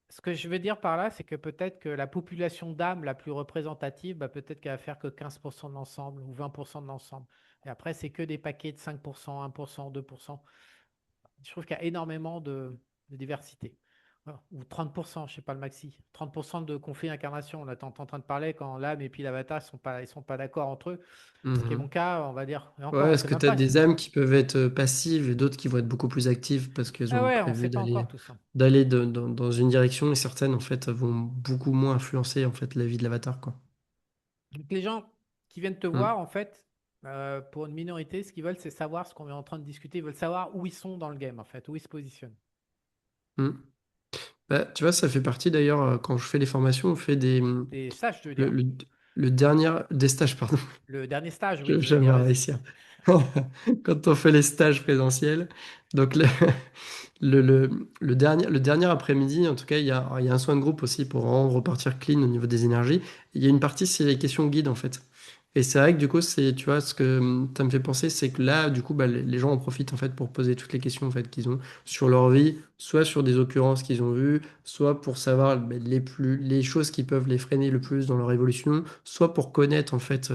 ce que je veux dire par là, c'est que peut-être que la population d'âmes la plus représentative, bah, peut-être qu'elle va faire que 15% de l'ensemble ou 20% de l'ensemble. Et après, c'est que des paquets de 5%, 1%, 2%. Je trouve qu'il y a énormément de diversité. Voilà. Ou 30%, je sais pas le maxi. 30% de conflits d'incarnation. On est en train de parler quand l'âme et puis l'avatar ils sont pas d'accord entre eux. Ce qui est mon Mhm. cas, on va dire. Et encore, Ouais, on est-ce sait que même tu as pas. des âmes qui peuvent être passives et d'autres qui vont être beaucoup plus actives parce qu'elles Ah ont ouais, on prévu sait pas encore tout ça. dans une direction et certaines en fait vont beaucoup moins influencer en fait la vie de l'avatar quoi. Donc, les gens qui viennent te Mm. voir, en fait, pour une minorité, ce qu'ils veulent, c'est savoir ce qu'on est en train de discuter. Ils veulent savoir où ils sont dans le game, en fait, où ils se positionnent. Mm. Bah, tu vois, ça fait partie d'ailleurs quand je fais les formations, on fait Des stages, je veux le, dire. le, le dernier des stages pardon. Le dernier stage, oui, je veux dire, J'aimerais vas-y. réussir. Quand on fait les stages présentiels, donc le dernier après-midi, en tout cas, il y a un soin de groupe aussi pour vraiment repartir clean au niveau des énergies. Il y a une partie, c'est les questions guides, en fait. Et c'est vrai que du coup, c'est, tu vois, ce que ça me fait penser, c'est que là, du coup, bah, les gens en profitent en fait pour poser toutes les questions en fait qu'ils ont sur leur vie, soit sur des occurrences qu'ils ont vues, soit pour savoir bah, les choses qui peuvent les freiner le plus dans leur évolution, soit pour connaître en fait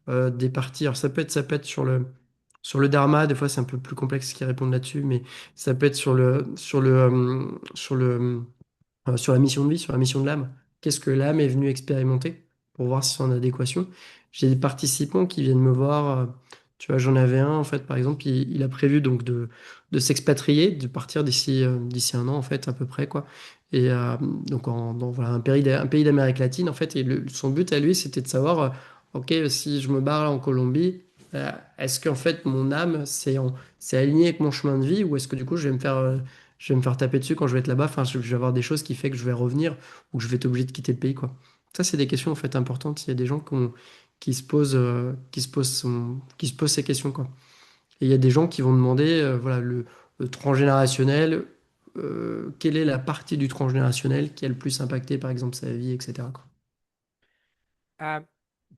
des parties. Alors ça peut être sur le dharma, des fois c'est un peu plus complexe qu'ils répondent là-dessus, mais ça peut être sur la mission de vie, sur la mission de l'âme. Qu'est-ce que l'âme est venue expérimenter pour voir si c'est en adéquation. J'ai des participants qui viennent me voir. Tu vois, j'en avais un, en fait, par exemple, il a prévu donc de s'expatrier, de partir d'ici un an, en fait, à peu près, quoi. Et donc, dans voilà, un pays d'Amérique latine, en fait, et son but à lui, c'était de savoir, OK, si je me barre là en Colombie, est-ce qu'en fait, mon âme, c'est aligné avec mon chemin de vie, ou est-ce que du coup, je vais me faire taper dessus quand je vais être là-bas. Enfin, je vais avoir des choses qui fait que je vais revenir ou que je vais être obligé de quitter le pays, quoi. Ça, c'est des questions en fait importantes. Il y a des gens qui se posent ces questions, quoi. Et il y a des gens qui vont demander, voilà, le transgénérationnel, quelle est la partie du transgénérationnel qui a le plus impacté, par exemple, sa vie, etc., quoi. Euh,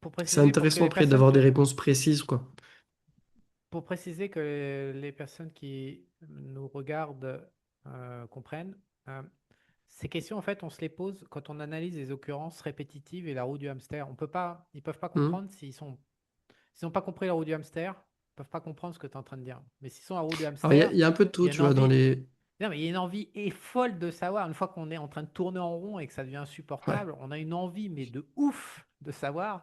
pour C'est préciser, pour que intéressant les après personnes d'avoir des réponses précises, quoi. pour préciser que les personnes qui nous regardent comprennent, euh, ces questions, en fait, on se les pose quand on analyse les occurrences répétitives et la roue du hamster. Ils peuvent pas Mhm. comprendre s'ils n'ont pas compris la roue du hamster, ils peuvent pas comprendre ce que tu es en train de dire. Mais s'ils sont à la roue du Alors, hamster, il y a un peu de il y tout, a une tu vois, dans envie. les... Non, mais il y a une envie folle de savoir. Une fois qu'on est en train de tourner en rond et que ça devient Ouais. insupportable, on a une envie, mais de ouf, de savoir.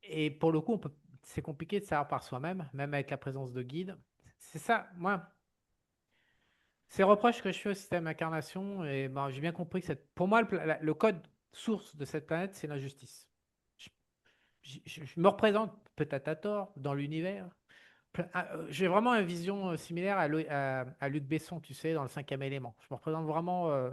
Et pour le coup, c'est compliqué de savoir par soi-même, même avec la présence de guide. C'est ça, moi, c'est le reproche que je fais au système incarnation. Et ben, j'ai bien compris que pour moi, le code source de cette planète, c'est l'injustice. Je, je me représente, peut-être à tort, dans l'univers. J'ai vraiment une vision similaire à Luc Besson, tu sais, dans le cinquième élément. Je me représente vraiment. De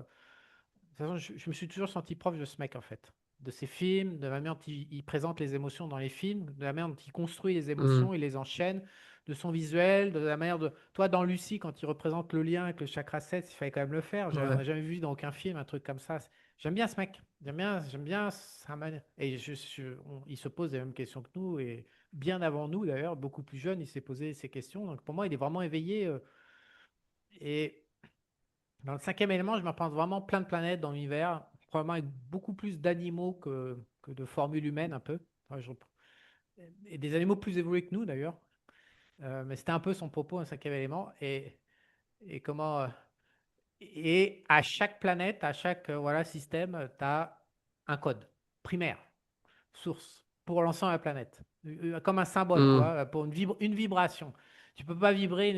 toute façon, je me suis toujours senti proche de ce mec, en fait. De ses films, de la manière dont il présente les émotions dans les films, de la manière dont il construit les émotions, Mhm. il les enchaîne, de son visuel, de la manière de. Toi, dans Lucie, quand il représente le lien avec le chakra 7, il fallait quand même le faire. On Ouais, n'a jamais vu dans aucun film un truc comme ça. J'aime bien ce mec. J'aime bien sa manière. Et il se pose les mêmes questions que nous, et bien avant nous d'ailleurs, beaucoup plus jeune, il s'est posé ces questions. Donc pour moi, il est vraiment éveillé. Et dans le cinquième élément, je me pense vraiment plein de planètes dans l'univers, probablement avec beaucoup plus d'animaux que de formules humaines un peu. Enfin, et des animaux plus évolués que nous d'ailleurs. Mais c'était un peu son propos, un cinquième élément. Et comment. Et à chaque planète, à chaque voilà, système, tu as un code primaire, source, pour l'ensemble de la planète. Comme un symbole, Hmm, quoi, pour une vibration. Tu peux pas vibrer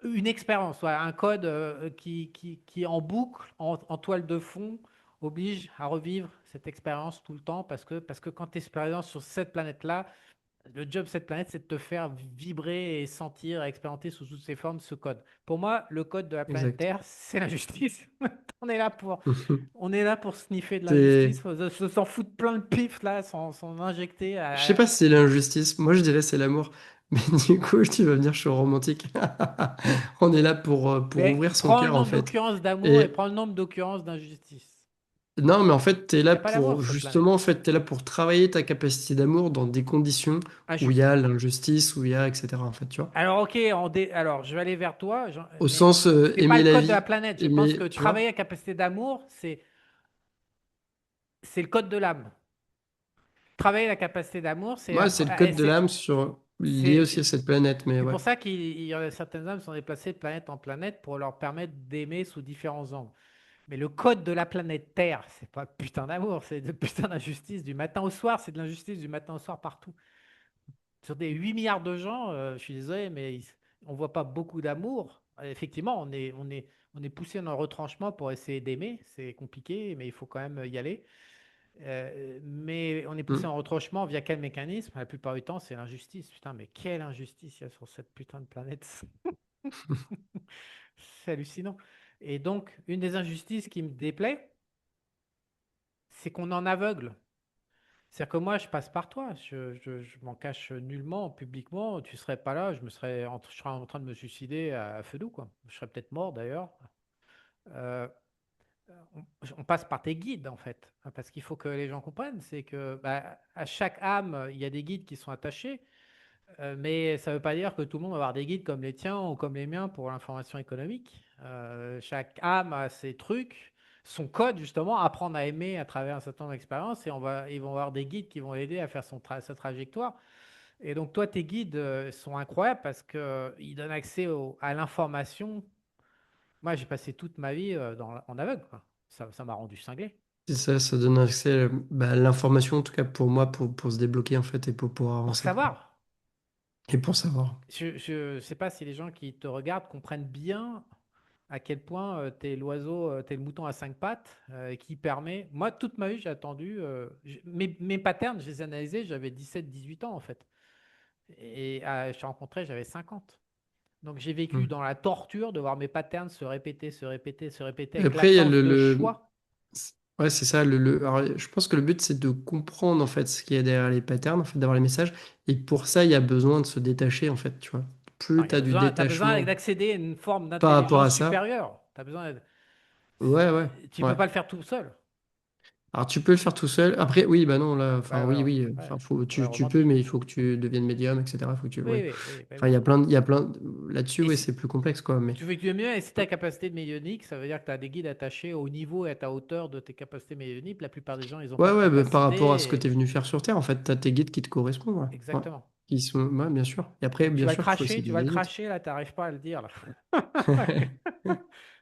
une expérience, ouais, un code qui en boucle, en toile de fond, oblige à revivre cette expérience tout le temps parce que quand tu es sur cette planète-là, le job de cette planète, c'est de te faire vibrer et sentir, et expérimenter sous toutes ses formes ce code. Pour moi, le code de la planète exact. Terre, c'est l'injustice. on est là pour, on est là pour sniffer de C'est, l'injustice, s'en foutre plein de pif là, s'en injecter. je sais pas si c'est l'injustice. Moi, je dirais c'est l'amour. Mais du coup, tu vas venir, je suis romantique. On est là pour Mais ouvrir son prends le cœur, en nombre fait. d'occurrences d'amour et Et prends le nombre d'occurrences d'injustice. non, mais en fait, t'es Il là n'y a pas d'amour pour, sur cette justement, planète. en fait, t'es là pour travailler ta capacité d'amour dans des conditions où il y Injuste. a l'injustice, où il y a, etc., en fait, tu vois. Alors, ok, alors je vais aller vers toi, Au mais sens, c'est pas aimer le la code de la vie, planète. Je pense que aimer, tu travailler vois. à capacité d'amour, c'est le code de l'âme. Travailler la capacité d'amour, Moi, c'est le code de l'âme sur, lié aussi à c'est cette planète, mais c'est ouais. pour ça qu'il y a certaines âmes qui sont déplacées de planète en planète pour leur permettre d'aimer sous différents angles. Mais le code de la planète Terre, c'est pas putain d'amour, c'est de putain d'injustice du matin au soir, c'est de l'injustice du matin au soir partout. Sur des 8 milliards de gens, je suis désolé, mais on voit pas beaucoup d'amour. Effectivement, on est poussé dans le retranchement pour essayer d'aimer. C'est compliqué, mais il faut quand même y aller. Mais on est poussé Mm. en retranchement via quel mécanisme? La plupart du temps, c'est l'injustice. Putain, mais quelle injustice il y a sur cette putain de planète. C'est hallucinant. Et donc, une des injustices qui me déplaît, c'est qu'on en aveugle. C'est-à-dire que moi, je passe par toi. Je m'en cache nullement, publiquement. Tu serais pas là, je serais en train de me suicider à feu doux, quoi. Je serais peut-être mort d'ailleurs. Euh, on, on passe par tes guides, en fait. Hein, parce qu'il faut que les gens comprennent, c'est que bah, à chaque âme, il y a des guides qui sont attachés. Mais ça ne veut pas dire que tout le monde va avoir des guides comme les tiens ou comme les miens pour l'information économique. Chaque âme a ses trucs, son code justement, apprendre à aimer à travers un certain nombre d'expériences et ils vont avoir des guides qui vont l'aider à faire sa trajectoire. Et donc toi, tes guides sont incroyables parce qu'ils donnent accès à l'information. Moi, j'ai passé toute ma vie en aveugle, quoi. Ça m'a rendu cinglé. C'est ça, ça donne accès bah, à l'information, en tout cas pour moi, pour se débloquer, en fait, et pour pouvoir Pour avancer, quoi. savoir, Et pour savoir. je ne sais pas si les gens qui te regardent comprennent bien à quel point tu es l'oiseau, tu es le mouton à cinq pattes qui permet. Moi, toute ma vie, j'ai attendu. Mes patterns, je les ai analysés, j'avais 17, 18 ans en fait. Et je t'ai rencontré, j'avais 50. Donc j'ai vécu Mm. dans la torture de voir mes patterns se répéter, se répéter, se répéter Et avec après, il y a l'absence de choix. ouais, c'est ça. Alors, je pense que le but, c'est de comprendre, en fait, ce qu'il y a derrière les patterns, en fait, d'avoir les messages. Et pour ça, il y a besoin de se détacher, en fait, tu vois. Non, Plus tu as du t'as besoin détachement d'accéder à une forme par rapport d'intelligence à ça, supérieure. T'as besoin. ouais, ouais, Tu ouais. peux pas le faire tout seul. Alors, tu peux le faire tout seul. Après, oui, bah non, là, Ouais, enfin, ouais, oui, oui. ouais, Enfin, ouais, tu peux, mais romantique. il faut que tu deviennes médium, etc. Faut que tu, Oui, ouais. oui, oui, bah Enfin, oui. il y a plein, là-dessus, Et oui, si, c'est plus complexe, quoi. Mais tu fais que tu es mieux, et si ta capacité de médionique, ça veut dire que tu as des guides attachés au niveau et à ta hauteur de tes capacités médioniques. La plupart des gens, ils n'ont pas ouais, de ouais, bah, par rapport à ce capacité. que tu es venu faire sur Terre, en fait, tu as tes guides qui te correspondent, ouais. Ouais. Exactement. Qui sont, ouais, bien sûr. Et après, Donc bien sûr, il faut aussi tu des vas le limites. cracher, là, tu n'arrives pas à le dire. Là.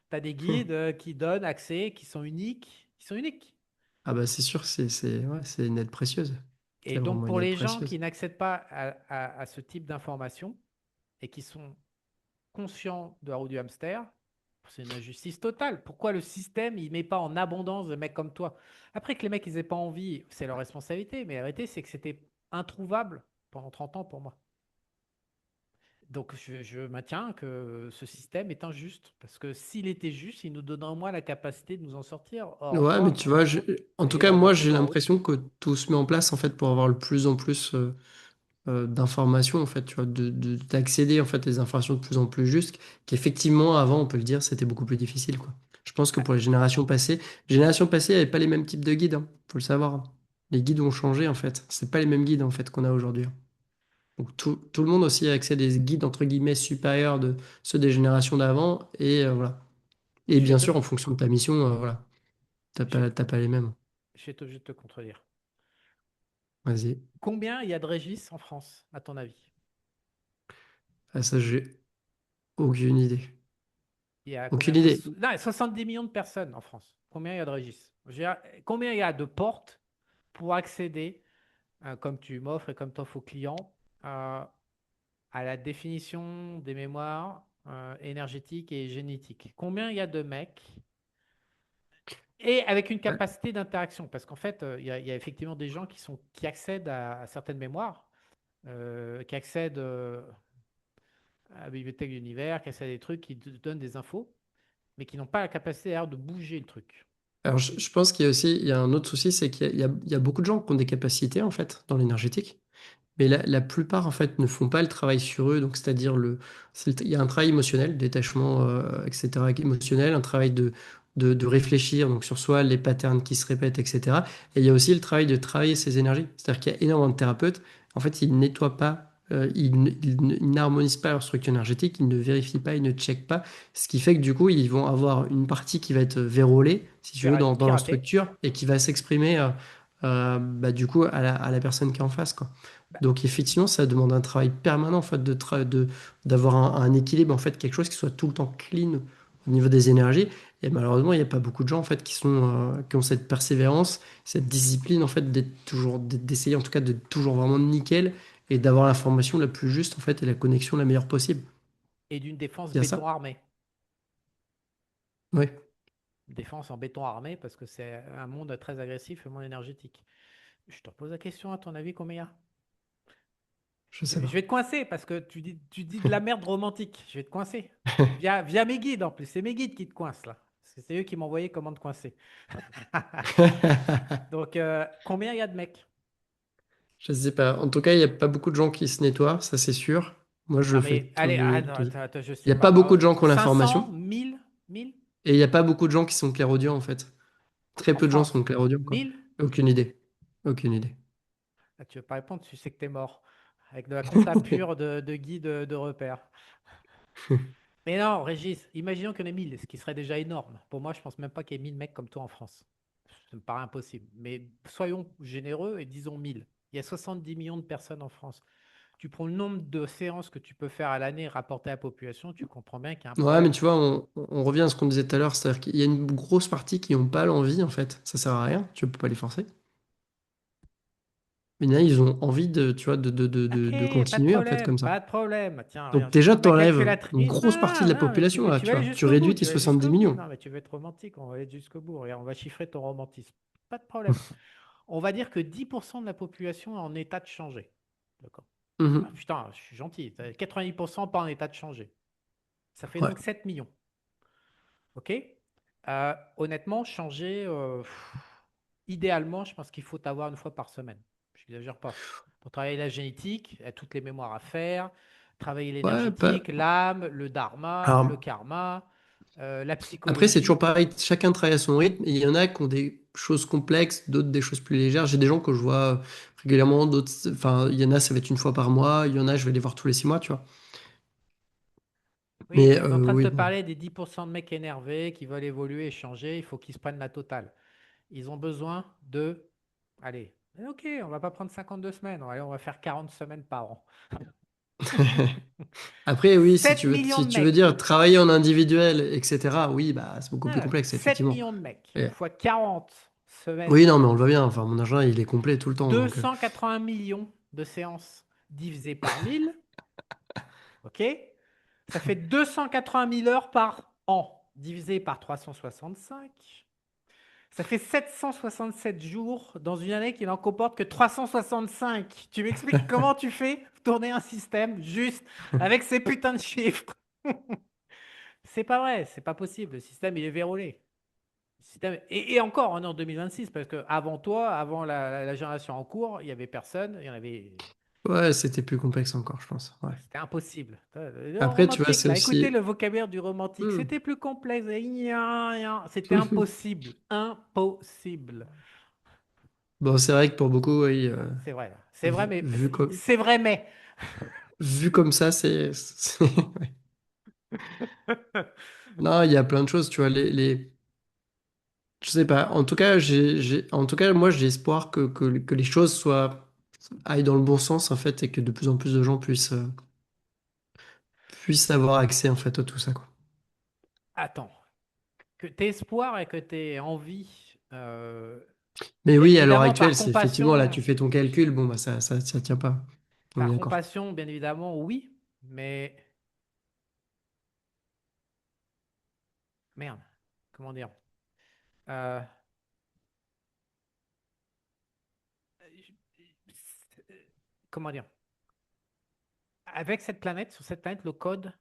Tu as des guides qui donnent accès, qui sont uniques. Qui sont uniques. Ah bah c'est sûr, ouais, c'est une aide précieuse. Et C'est donc, vraiment une pour aide les gens précieuse. qui n'accèdent pas à ce type d'information et qui sont conscients de la roue du hamster, c'est une injustice totale. Pourquoi le système, il met pas en abondance de mecs comme toi? Après que les mecs, ils aient pas envie, c'est leur responsabilité. Mais la réalité, c'est que c'était introuvable pendant 30 ans pour moi. Donc, je maintiens que ce système est injuste. Parce que s'il était juste, il nous donnerait au moins la capacité de nous en sortir. Or, Ouais, mais toi, tu vois, en tout et cas, on a moi, fait j'ai nos routes. l'impression que tout se met en place, en fait, pour avoir le plus en plus. d'informations, en fait, tu vois, d'accéder en fait à des informations de plus en plus justes, qu'effectivement, avant, on peut le dire, c'était beaucoup plus difficile, quoi. Je pense que Ouais, pour les générations passées, il n'y avait pas les mêmes types de guides, hein, faut le savoir, hein. Les guides ont changé, en fait. C'est pas les mêmes guides, en fait, qu'on a aujourd'hui, hein. Donc, tout le monde aussi a accès à des guides, entre guillemets, supérieurs de ceux des générations d'avant, et voilà. Et je vais bien te, sûr, en fonction de ta mission, voilà, je vais, t'as pas les mêmes. je vais te, je vais te contredire. Vas-y. Combien il y a de Régis en France, à ton avis? Ah, ça, j'ai aucune idée. Il y a combien? Aucune idée. Non, 70 millions de personnes en France. Combien il y a de Régis? Combien il y a de portes pour accéder, comme tu m'offres et comme tu offres aux clients, à la définition des mémoires énergétiques et génétiques? Combien il y a de mecs et avec une Ouais. capacité d'interaction? Parce qu'en fait, il y a effectivement des gens qui accèdent à certaines mémoires, qui accèdent à la bibliothèque de l'univers, qui accèdent à des trucs, qui te donnent des infos, mais qui n'ont pas la capacité d'ailleurs de bouger le truc. Alors, je pense qu'il y a aussi, il y a un autre souci, c'est qu'il y a beaucoup de gens qui ont des capacités, en fait, dans l'énergétique. Mais la plupart, en fait, ne font pas le travail sur eux. Donc, c'est-à-dire, il y a un travail émotionnel, détachement, etc., émotionnel, un travail de réfléchir donc, sur soi, les patterns qui se répètent, etc. Et il y a aussi le travail de travailler ses énergies. C'est-à-dire qu'il y a énormément de thérapeutes. En fait, ils ne nettoient pas, ils n'harmonisent pas leur structure énergétique, ils ne vérifient pas, ils ne checkent pas. Ce qui fait que, du coup, ils vont avoir une partie qui va être vérolée, si tu veux, dans leur Piraté. structure et qui va s'exprimer, bah, du coup, à la personne qui est en face, quoi. Bah, Donc effectivement, ça demande un travail permanent en fait, d'avoir un équilibre, en fait, quelque chose qui soit tout le temps clean au niveau des énergies. Et malheureusement, il n'y a pas beaucoup de gens en fait, qui ont cette persévérance, cette discipline en fait, d'essayer en tout cas de toujours vraiment nickel et d'avoir l'information la plus juste en fait, et la connexion la meilleure possible. et d'une défense Il y a béton ça? armé. Oui, Défense en béton armé parce que c'est un monde très agressif, un monde énergétique. Je te pose la question, à ton avis, combien il y a? je sais Je pas. vais te coincer parce que tu dis de la merde romantique. Je vais te coincer. Via mes guides en plus. C'est mes guides qui te coincent là. Parce que c'est eux qui m'ont envoyé comment te coincer. Donc, combien il y a de mecs? Je sais pas. En tout cas, il n'y a pas beaucoup de gens qui se nettoient, ça c'est sûr. Moi, je Non, le fais. mais allez, attends, attends, je Il sais n'y a pas pas. beaucoup de gens qui ont 500, l'information. 1000, 1000 Et il n'y a pas beaucoup de gens qui sont clairaudients, en fait. Très en peu de gens sont France? clairaudients, quoi. 1000? Aucune idée. Aucune idée. Ah, tu veux pas répondre, tu sais que t'es mort. Avec de la compta pure de guide de repères. Mais non, Régis, imaginons qu'il y en ait 1000, ce qui serait déjà énorme. Pour moi, je pense même pas qu'il y ait 1000 mecs comme toi en France. Ça me paraît impossible. Mais soyons généreux et disons 1000. Il y a 70 millions de personnes en France. Tu prends le nombre de séances que tu peux faire à l'année rapporté à la population, tu comprends bien qu'il y a un Ouais, mais problème. tu vois, on revient à ce qu'on disait tout à l'heure, c'est-à-dire qu'il y a une grosse partie qui n'ont pas l'envie, en fait. Ça sert à rien, tu peux pas les forcer. Mais là, ils ont envie de, tu vois, Ok, de pas de continuer, en fait, problème, comme ça. pas de problème. Tiens, Donc regarde, j'ai déjà, pris tu ma enlèves une calculatrice. grosse partie de la Non, mais population, là, tu tu vas aller vois. Tu jusqu'au bout, réduis tu tes vas aller 70 jusqu'au bout. millions. Non, mais tu veux être romantique, on va aller jusqu'au bout. Regarde, on va chiffrer ton romantisme. Pas de problème. On va dire que 10% de la population est en état de changer. D'accord. Ah, Mhm. putain, je suis gentil. 90% pas en état de changer. Ça fait Ouais. donc 7 millions. OK? Honnêtement, changer, idéalement, je pense qu'il faut t'avoir une fois par semaine. Je n'exagère pas. Pour travailler la génétique, il y a toutes les mémoires à faire, travailler Ouais, l'énergétique, l'âme, le dharma, le Alors, karma, la après, c'est toujours psychologie. pareil, chacun travaille à son rythme, et il y en a qui ont des choses complexes, d'autres des choses plus légères. J'ai des gens que je vois régulièrement, d'autres, enfin, il y en a, ça va être une fois par mois, il y en a, je vais les voir tous les 6 mois, tu vois. Oui, Mais mais on est en train de oui, te bon. parler des 10% de mecs énervés qui veulent évoluer et changer. Il faut qu'ils se prennent la totale. Ils ont besoin de... Allez, ok, on va pas prendre 52 semaines. Allez, on va faire 40 semaines par an. Après, oui, 7 millions si de tu veux mecs. dire travailler en individuel, etc., oui, bah, c'est beaucoup plus Ouais, complexe, 7 effectivement. millions de mecs Et- fois 40 semaines oui, non, mais on de le voit bien, enfin, mon agenda, il est complet tout le temps, donc. 280 millions de séances divisé par 1000, ok? Ça fait 280 000 heures par an divisé par 365. Ça fait 767 jours dans une année qui n'en comporte que 365. Tu m'expliques comment tu fais tourner un système juste avec ces putains de chiffres? C'est pas vrai, c'est pas possible. Le système, il est verrouillé. Et encore, on est en 2026, parce qu'avant toi, avant la génération en cours, il y avait personne. Il y en avait. Ouais, c'était plus complexe encore, je pense. Ouais. C'était impossible. Le Après, tu vois, romantique, c'est là, écoutez aussi. le vocabulaire du romantique, Hmm. c'était plus complexe. Gna, gna. C'était impossible. Impossible. Bon, c'est vrai que pour beaucoup, oui, C'est vrai. C'est vrai, vu, mais vu comme, c'est vrai, mais. vu comme ça, ouais. Non, il y a plein de choses, tu vois, je sais pas. En tout cas, en tout cas, moi, j'ai espoir que les choses aillent dans le bon sens, en fait, et que de plus en plus de gens puissent avoir accès, en fait, à tout ça, quoi. Attends, que tu espoir et que tu envie, Mais bien oui, à l'heure évidemment, actuelle, c'est effectivement, là, tu fais ton calcul, bon, bah, ça tient pas. On est par d'accord. compassion, bien évidemment, oui, mais merde, comment dire? Euh, comment dire? Avec cette planète, sur cette planète, le code,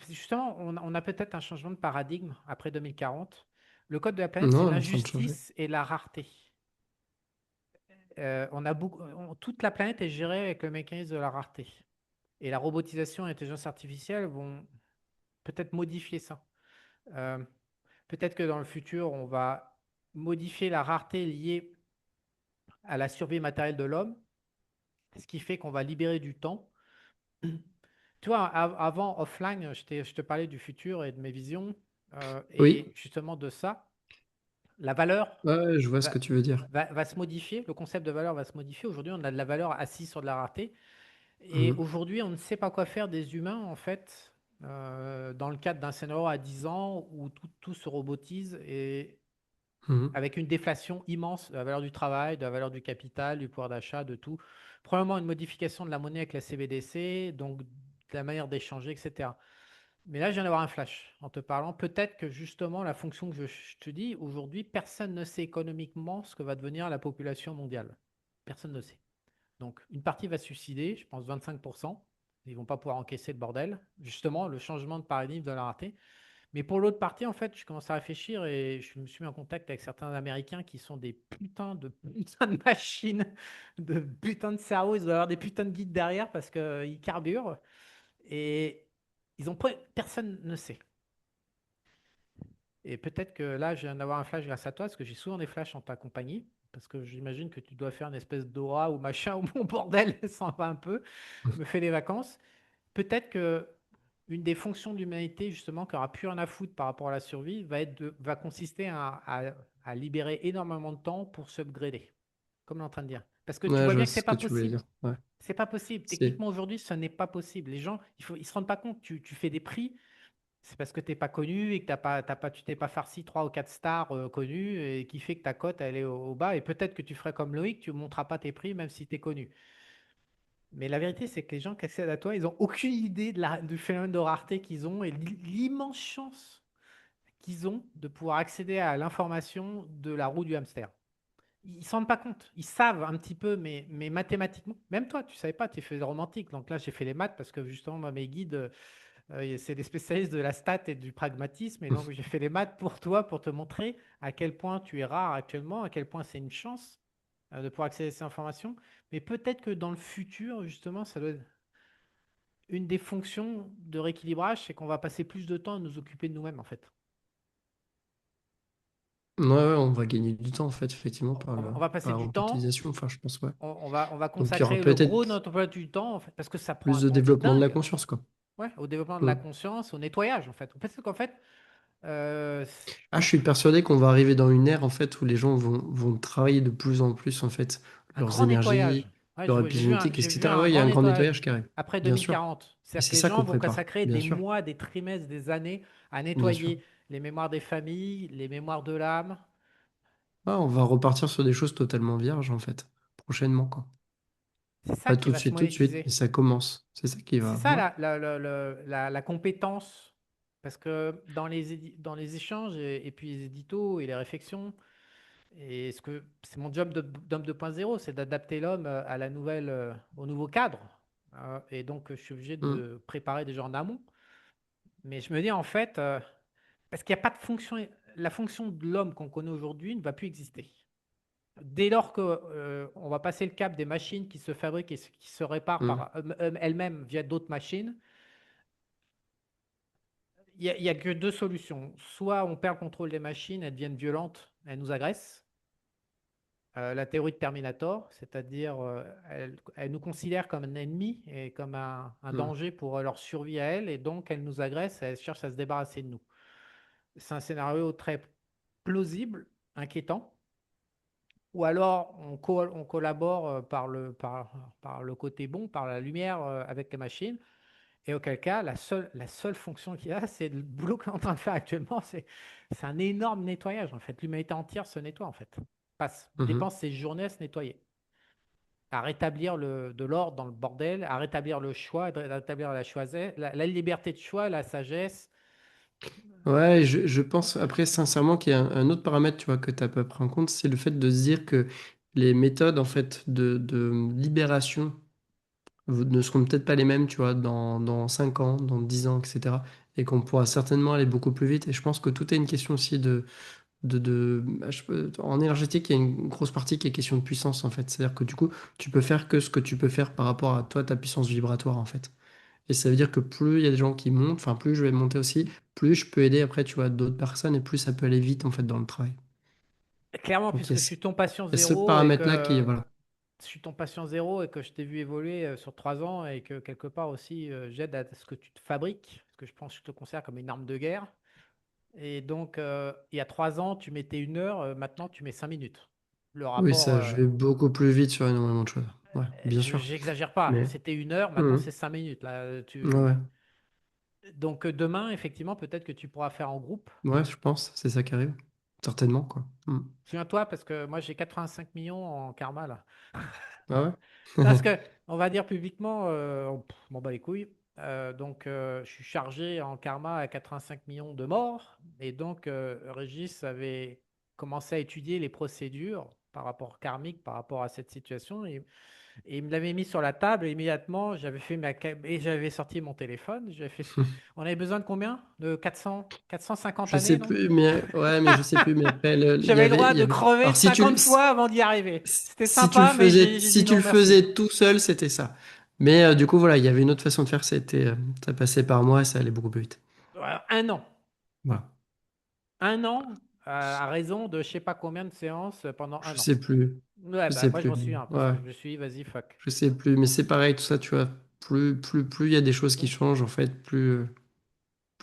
justement, on a peut-être un changement de paradigme après 2040. Le code de la planète, c'est Non, elle est en train de changer. l'injustice et la rareté. Toute la planète est gérée avec le mécanisme de la rareté. Et la robotisation et l'intelligence artificielle vont peut-être modifier ça. Euh, Peut-être que dans le futur, on va modifier la rareté liée à la survie matérielle de l'homme, ce qui fait qu'on va libérer du temps. Tu vois, avant, offline, je te parlais du futur et de mes visions, Oui, et justement de ça, la valeur ouais, ouais, je vois ce va, que tu veux dire. va se modifier, le concept de valeur va se modifier. Aujourd'hui, on a de la valeur assise sur de la rareté. Et Mhm, aujourd'hui, on ne sait pas quoi faire des humains, en fait, dans le cadre d'un scénario à 10 ans où tout se robotise et mhm. avec une déflation immense de la valeur du travail, de la valeur du capital, du pouvoir d'achat, de tout. Probablement une modification de la monnaie avec la CBDC, donc de la manière d'échanger, etc. Mais là, je viens d'avoir un flash en te parlant. Peut-être que justement, la fonction que je te dis, aujourd'hui, personne ne sait économiquement ce que va devenir la population mondiale. Personne ne sait. Donc, une partie va se suicider, je pense 25%. Ils ne vont pas pouvoir encaisser le bordel. Justement, le changement de paradigme de la rareté. Mais pour l'autre partie, en fait, je commence à réfléchir et je me suis mis en contact avec certains Américains qui sont des putains de machines, de putains de cerveaux. Ils doivent avoir des putains de guides derrière parce qu'ils carburent. Et personne ne sait. Et peut-être que là, je viens d'avoir un flash grâce à toi, parce que j'ai souvent des flashs en ta compagnie. Parce que j'imagine que tu dois faire une espèce d'aura ou machin, où mon bordel s'en va un peu, me fait des vacances. Peut-être que une des fonctions de l'humanité, justement, qui aura plus rien à foutre par rapport à la survie, va consister à libérer énormément de temps pour s'upgrader, comme on est en train de dire. Parce que tu Ouais, vois je bien vois que c'est ce pas que tu voulais possible. dire. Ouais. C'est pas possible. C'est... Techniquement, aujourd'hui, ce n'est pas possible. Les gens, ils se rendent pas compte. Tu fais des prix, c'est parce que tu n'es pas connu et que tu t'es pas farci trois ou quatre stars connues et qui fait que ta cote, elle est au bas. Et peut-être que tu ferais comme Loïc, tu ne monteras pas tes prix même si tu es connu. Mais la vérité, c'est que les gens qui accèdent à toi, ils n'ont aucune idée du phénomène de rareté qu'ils ont et l'immense chance qu'ils ont de pouvoir accéder à l'information de la roue du hamster. Ils ne s'en rendent pas compte. Ils savent un petit peu, mais mathématiquement, même toi, tu ne savais pas, tu fais romantique. Donc là, j'ai fait les maths parce que justement, moi, mes guides, c'est des spécialistes de la stat et du pragmatisme. Et donc, j'ai fait les maths pour toi, pour te montrer à quel point tu es rare actuellement, à quel point c'est une chance de pouvoir accéder à ces informations. Mais peut-être que dans le futur, justement, ça doit être une des fonctions de rééquilibrage, c'est qu'on va passer plus de temps à nous occuper de nous-mêmes, en fait. Ouais, ouais, on va gagner du temps, en fait, effectivement, On va passer par la du temps, robotisation. Enfin, je pense, ouais. on va Donc, il y aura consacrer le gros de peut-être notre emploi du temps, en fait, parce que ça prend un plus de temps de développement de la dingue. conscience, quoi. Ouais, au développement de la Mm. conscience, au nettoyage, en fait. Parce qu'en fait, je Ah, je pense suis persuadé qu'on va arriver dans une ère, en fait, où les gens vont travailler de plus en plus, en fait, un leurs grand nettoyage. énergies, Ouais, leur j'ai épigénétique, vu etc. un Ouais, il y a grand un grand nettoyage nettoyage qui arrive. après Bien sûr. 2040. Et C'est-à-dire que c'est les ça gens qu'on vont prépare. consacrer Bien des sûr. mois, des trimestres, des années à Bien sûr. nettoyer les mémoires des familles, les mémoires de l'âme. Ah, on va repartir sur des choses totalement vierges, en fait, prochainement, quoi. C'est ça Pas qui va se tout de suite, mais monétiser. ça commence. C'est ça qui C'est va. ça Ouais. la compétence. Parce que dans les échanges et puis les éditos et les réflexions, et ce que c'est mon job d'homme 2.0, c'est d'adapter l'homme à au nouveau cadre. Et donc, je suis obligé Mm. de préparer des gens en amont. Mais je me dis en fait, parce qu'il n'y a pas de fonction, la fonction de l'homme qu'on connaît aujourd'hui ne va plus exister. Dès lors que on va passer le cap des machines qui se fabriquent et qui se réparent Hmm. par elles-mêmes via d'autres machines, il y a que deux solutions. Soit on perd le contrôle des machines, elles deviennent violentes, elles nous agressent. La théorie de Terminator, c'est-à-dire elles nous considèrent comme un ennemi et comme un Hmm. danger pour leur survie à elles, et donc elles nous agressent, elles cherchent à se débarrasser de nous. C'est un scénario très plausible, inquiétant. Ou alors on collabore par le côté bon, par la lumière avec les machines. Et auquel cas, la seule fonction qu'il y a, c'est le boulot qu'on est en train de faire actuellement. C'est un énorme nettoyage, en fait. L'humanité entière se nettoie, en fait. Mhm. Dépense ses journées à se nettoyer, à rétablir de l'ordre dans le bordel, à rétablir le choix, à rétablir la liberté de choix, la sagesse. Ouais, je pense après sincèrement qu'il y a un autre paramètre, tu vois, que tu n'as pas pris en compte, c'est le fait de se dire que les méthodes en fait de libération ne seront peut-être pas les mêmes, tu vois, dans 5 ans, dans 10 ans, etc. Et qu'on pourra certainement aller beaucoup plus vite. Et je pense que tout est une question aussi en énergétique, il y a une grosse partie qui est question de puissance, en fait. C'est-à-dire que du coup, tu peux faire que ce que tu peux faire par rapport à toi, ta puissance vibratoire, en fait. Et ça veut dire que plus il y a des gens qui montent, enfin, plus je vais monter aussi, plus je peux aider après, tu vois, d'autres personnes et plus ça peut aller vite, en fait, dans le travail. Clairement, Donc, il y puisque a je suis ton patient ce zéro et paramètre-là qui, que voilà. je suis ton patient zéro et que je t'ai vu évoluer sur 3 ans et que quelque part aussi j'aide à ce que tu te fabriques, parce que je pense que je te considère comme une arme de guerre. Et donc, il y a 3 ans, tu mettais 1 heure, maintenant tu mets 5 minutes. Le Oui, rapport, ça, je vais beaucoup plus vite sur énormément de choses. Ouais, bien sûr. j'exagère pas, Mais, c'était 1 heure, maintenant c'est mhm. 5 minutes. Là, Ouais, ouais. Donc demain, effectivement, peut-être que tu pourras faire en groupe. Ouais, je pense, c'est ça qui arrive. Certainement, quoi. Mhm. Souviens-toi, parce que moi j'ai 85 millions en karma là. Ah Parce ouais? que on va dire publiquement, on m'en bat les couilles. Donc, je suis chargé en karma à 85 millions de morts. Et donc, Régis avait commencé à étudier les procédures par rapport karmique, par rapport à cette situation. Et il me l'avait mis sur la table. Et immédiatement, et j'avais sorti mon téléphone. On avait besoin de combien? De 450 Je sais années, non? plus, mais ouais, mais je sais plus, mais après, J'avais le droit il y de avait. crever Alors, si tu, 50 fois avant d'y arriver. C'était si tu le sympa, mais faisais, j'ai si dit tu non, le merci. faisais tout seul, c'était ça. Mais du coup, voilà, il y avait une autre façon de faire, ça passait par moi et ça allait beaucoup plus vite. Voilà, 1 an. Voilà. 1 an à raison de je sais pas combien de séances pendant Je 1 an. sais plus. Ouais, Je bah sais moi je plus. m'en souviens parce Ouais, que je me suis dit, vas-y, fuck. je sais plus. Mais c'est pareil, tout ça, tu vois. Plus il y a des choses qui changent, en fait, plus